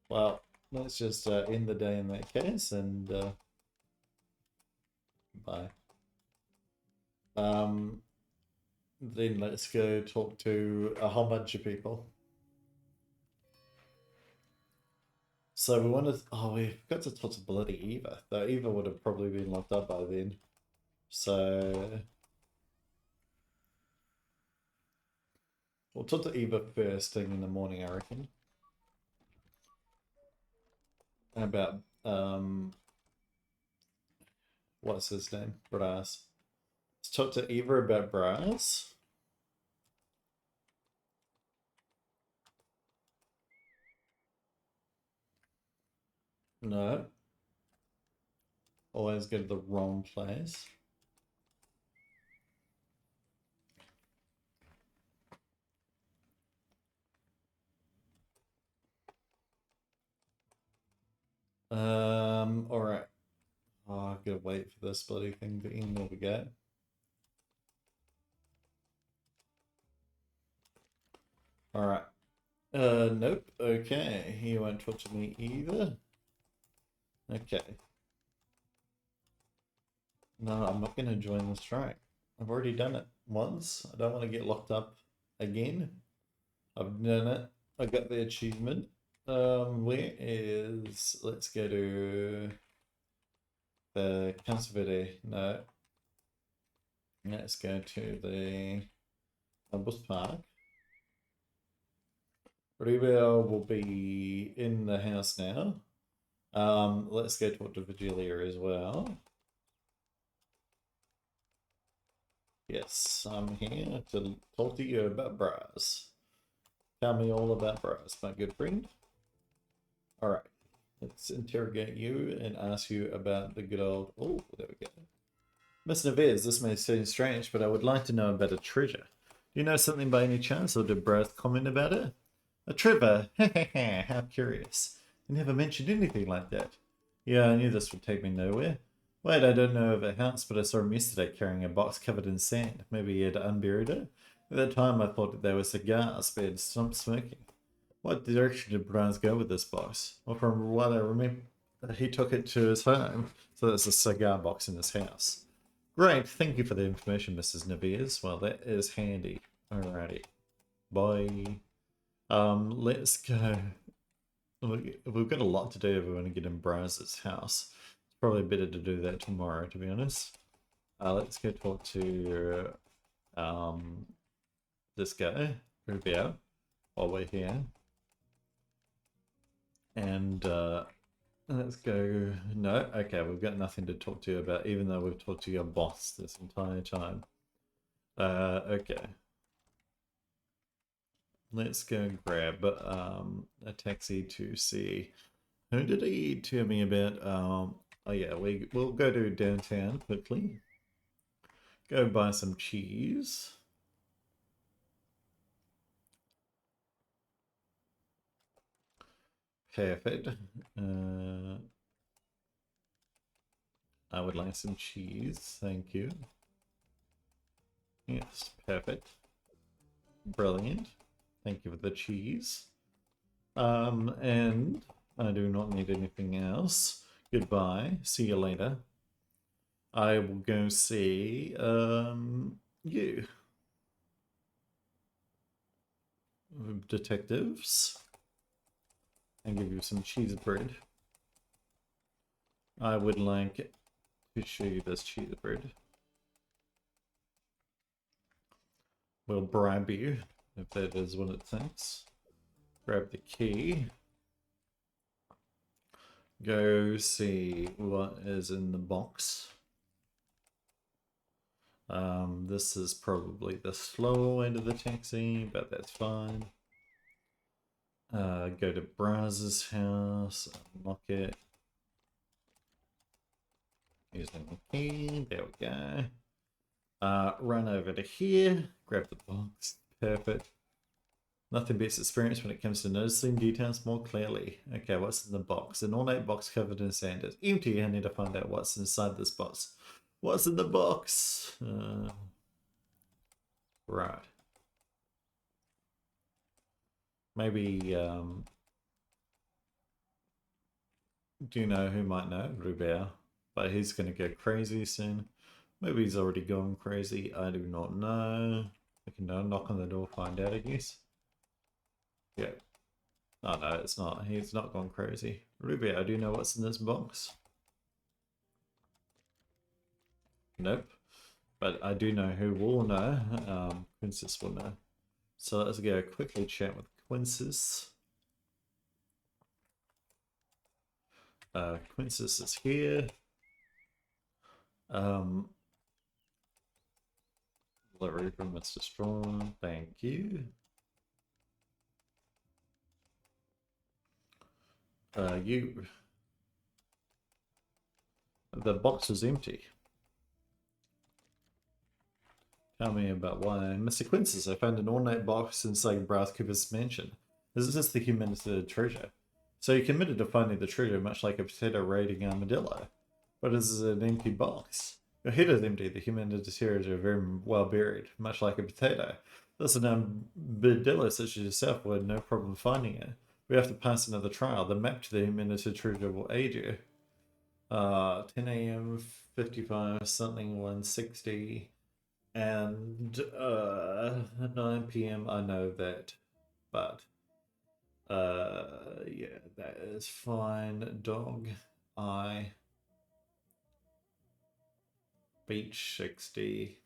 Well, let's just end the day in that case and bye. Then let's go talk to a whole bunch of people. So we wanted, oh, we forgot to talk to bloody Eva. Though Eva would have probably been locked up by then. So we'll talk to Eva first thing in the morning, I reckon. About what's his name? Bearz. Let's talk to Eva about Bearz. No. Always go to the wrong place. Alright. Oh, I've got to wait for this bloody thing to end. There we go. Alright. Nope. Okay. He won't talk to me either. Okay. No, I'm not going to join the strike. I've already done it once. I don't want to get locked up again. I've done it. I got the achievement. Where is... Let's go to... the Conservative. No. Let's go to the bus park. Rebel will be in the house now. Let's go talk to Virgilia as well. Yes, I'm here to talk to you about Bearz. Tell me all about Bearz, my good friend. Alright, let's interrogate you and ask you about the good old... Oh, there we go. Miss Neves, this may seem strange, but I would like to know about a treasure. Do you know something by any chance, or did Bearz comment about it? A treasure? How curious. You never mentioned anything like that. Yeah, I knew this would take me nowhere. Wait, I don't know of a house, but I saw him yesterday carrying a box covered in sand. Maybe he had unburied it? At that time, I thought that they were cigars, but he had stopped smoking. What direction did Bearz go with this box? Well, from what I remember, he took it to his home, so there's a cigar box in his house. Great, thank you for the information, Mrs. Neves. Well, that is handy. Alrighty. Bye. Let's go. We've got a lot to do if we want to get in Bearz's house. It's probably better to do that tomorrow, to be honest. Let's go talk to this guy, Rubio, while we're here. And let's go. No, okay, we've got nothing to talk to you about, even though we've talked to your boss this entire time. Okay. Let's go grab a taxi to see. Who did he tell me about? Oh yeah, we'll go to downtown quickly. Go buy some cheese. Perfect. I would like some cheese, thank you. Yes, perfect. Brilliant. Thank you for the cheese. And I do not need anything else. Goodbye. See you later. I will go see you. Detectives. And give you some cheese bread. I would like to show you this cheese bread. We'll bribe you, if that is what it thinks. Grab the key. Go see what is in the box. This is probably the slower way to the taxi, but that's fine. Go to Bearz's house, unlock it. Using the key, there we go. Run over to here, grab the box, perfect. Nothing beats experience when it comes to noticing details more clearly. Okay, what's in the box? An ornate box covered in sand. It's empty. I need to find out what's inside this box. What's in the box? Right. Maybe, do you know who might know? Bearz. But he's going to go crazy soon. Maybe he's already gone crazy. I do not know. I can knock on the door, find out, I guess. Yeah. Oh no, it's not. He's not gone crazy. Bearz, do you know what's in this box? Nope. But I do know who will know. Princess will know. So let's go quickly chat with Quinces. Quinces is here. Delivery from Mr. Strong. Thank you. The box is empty. Tell me about why. Mr. Quinces, I found an ornate box inside Cubas mansion. Is this the humanitarian treasure? So you committed to finding the treasure much like a potato raiding armadillo. But this is an empty box. Your head is empty, the humanitarians are very well buried, much like a potato. Thus an armadillo such as yourself would have no problem finding it. We have to pass another trial. The map to the humanitarian treasure will aid you. 10 AM, 55, something 160. And 9 PM, I know that, but yeah, that is fine. Dog, beach 60,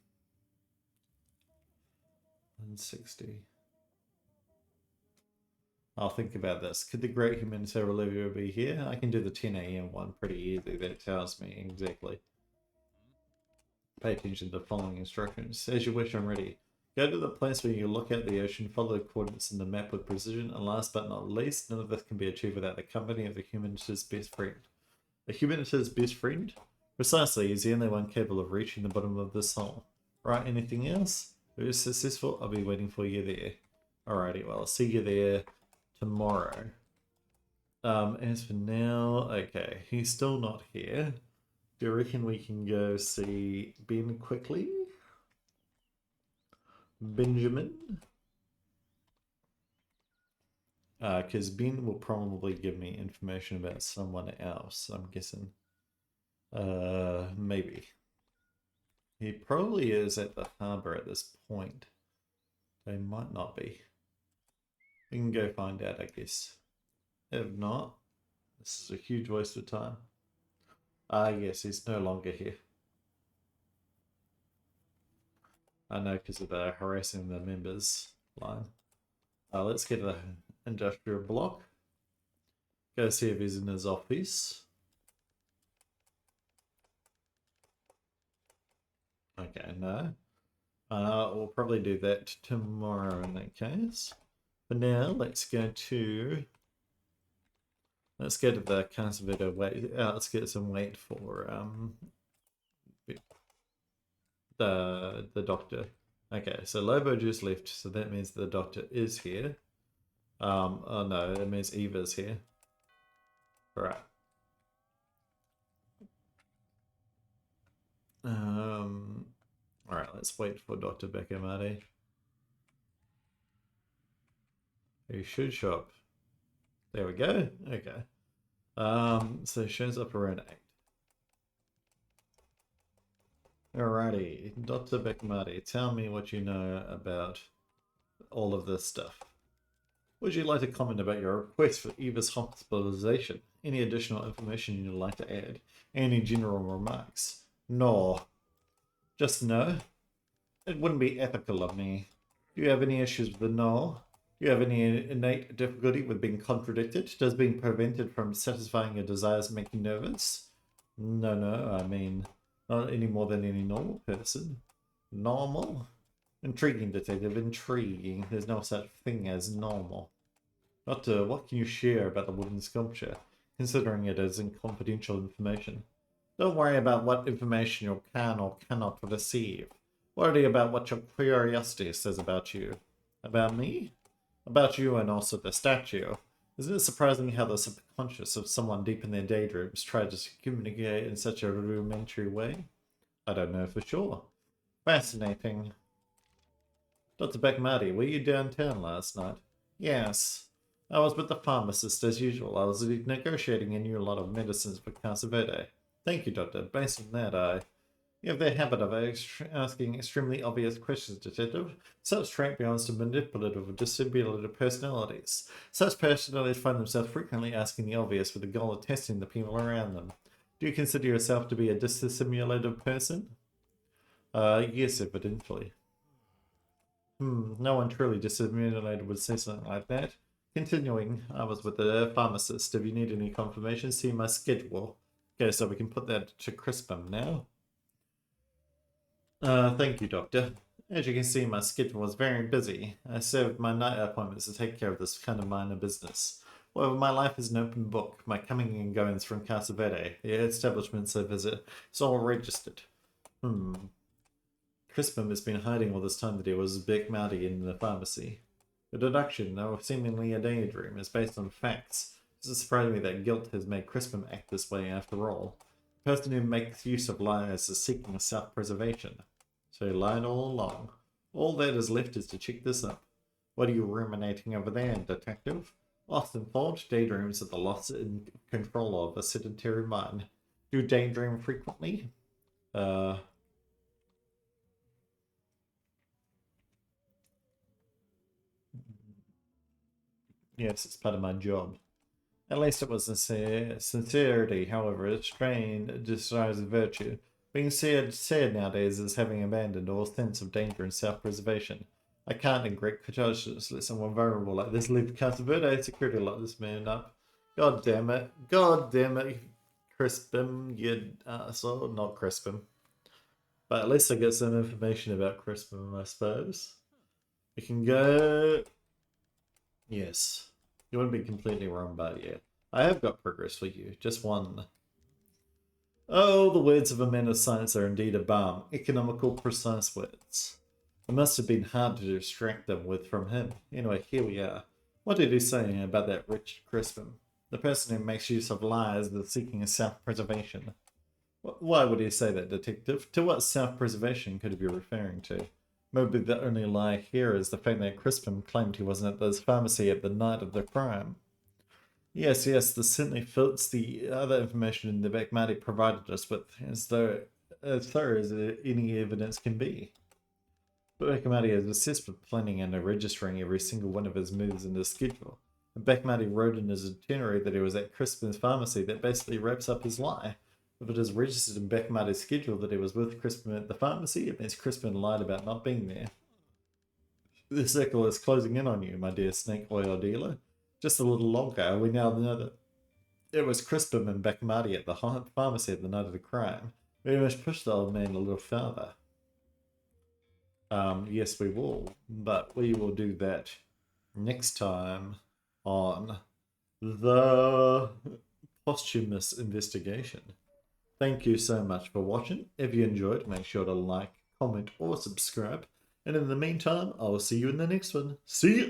160. I'll think about this. Could the Great Humanitarian Olivia be here? I can do the 10 AM one pretty easy. That tells me exactly. Pay attention to the following instructions. As you wish, I'm ready. Go to the place where you look at the ocean, follow the coordinates in the map with precision, and last but not least, none of this can be achieved without the company of the humanitarian's best friend. The humanitarian's best friend? Precisely, he's the only one capable of reaching the bottom of this hole. Right, anything else? If you're successful, I'll be waiting for you there. Alrighty, well, I'll see you there tomorrow. As for now, okay, he's still not here. Do you reckon we can go see Ben quickly? Benjamin? Because Ben will probably give me information about someone else, I'm guessing. Maybe. He probably is at the harbour at this point. They might not be. We can go find out, I guess. If not, this is a huge waste of time. Yes, he's no longer here. I know, because of the harassing the members line. Let's get to the industrial block. Go see if he's in his office. Okay, no. We'll probably do that tomorrow in that case. But now, let's go to the conservator wait. Let's get some wait for the doctor. Okay, so Lobo just left, so that means the doctor is here. Oh no, that means Eva's here. Alright. Alright, let's wait for Dr. Becamati. He should show up. There we go. Okay. So shows up around 8. Alrighty, Dr. Becamati, tell me what you know about all of this stuff. Would you like to comment about your request for Eva's hospitalization? Any additional information you'd like to add? Any general remarks? No. Just no? It wouldn't be ethical of me. Do you have any issues with the no? Do you have any innate difficulty with being contradicted? Does being prevented from satisfying your desires make you nervous? No, I mean, not any more than any normal person. Normal? Intriguing, detective. Intriguing. There's no such thing as normal. Doctor, what can you share about the wooden sculpture, considering it as confidential information? Don't worry about what information you can or cannot receive. Worry about what your curiosity says about you. About me? About you and also the statue. Isn't it surprising how the subconscious of someone deep in their daydreams tried to communicate in such a rudimentary way? I don't know for sure. Fascinating. Dr. Beckmarty, were you downtown last night? Yes. I was with the pharmacist as usual. I was negotiating a new lot of medicines for Casa Verde. Thank you, Doctor. Based on that, you have the habit of asking extremely obvious questions, Detective. Such trait belongs to manipulative or dissimulative personalities. Such personalities find themselves frequently asking the obvious with the goal of testing the people around them. Do you consider yourself to be a dissimulative person? Yes, evidently. No one truly dissimulated would say something like that. Continuing, I was with the pharmacist. If you need any confirmation, see my schedule. Okay, so we can put that to Crispum now. Thank you, Doctor. As you can see, my schedule was very busy. I served my night appointments to take care of this kind of minor business. However, my life is an open book. My coming and goings from Casa Verde, the establishments I visit, it's all registered. Crispum has been hiding all this time that he was Big Mounty in the pharmacy. The deduction, though seemingly a daydream, is based on facts. It doesn't surprise me that guilt has made Crispum act this way after all. The person who makes use of lies is seeking self-preservation. So he lied all along. All that is left is to check this up. What are you ruminating over there, detective? Lost in thought, daydreams are the loss in control of a sedentary mind. Do you daydream frequently? Yes, it's part of my job. At least it was sincerity, however, a strained disguise of virtue. Being said nowadays is having abandoned all sense of danger and self-preservation. I can't in great conscience let someone vulnerable like this leave Casa Verde security lock this man up. God damn it. God damn it. Crispum, you asshole. Not Crispum. But at least I get some information about Crispum, I suppose. We can go... Yes. You wouldn't be completely wrong, but yeah. I have got progress for you. Just one. Oh, the words of a man of science are indeed a balm. Economical, precise words. It must have been hard to distract them with from him. Anyway, here we are. What did he say about that rich Crispin? The person who makes use of lies is seeking self-preservation. Why would he say that, detective? To what self-preservation could he be referring to? Maybe the only lie here is the fact that Crispin claimed he wasn't at this pharmacy at the night of the crime. Yes, this certainly fits the other information the Beckmarty provided us with, as thorough as any evidence can be. But Beckmarty is obsessed with planning and registering every single one of his moves in his schedule. And Beckmarty wrote in his itinerary that he was at Crispin's pharmacy. That basically wraps up his lie. If it is registered in Beckmarty's schedule that he was with Crispin at the pharmacy, it means Crispin lied about not being there. The circle is closing in on you, my dear snake oil dealer. Just a little longer. We now know that it was Crispin and Beckmarty at the pharmacy at the night of the crime. We must push the old man a little further. Yes, we will, but we will do that next time on the Posthumous investigation. Thank you so much for watching. If you enjoyed, make sure to like, comment, or subscribe. And in the meantime, I will see you in the next one. See you!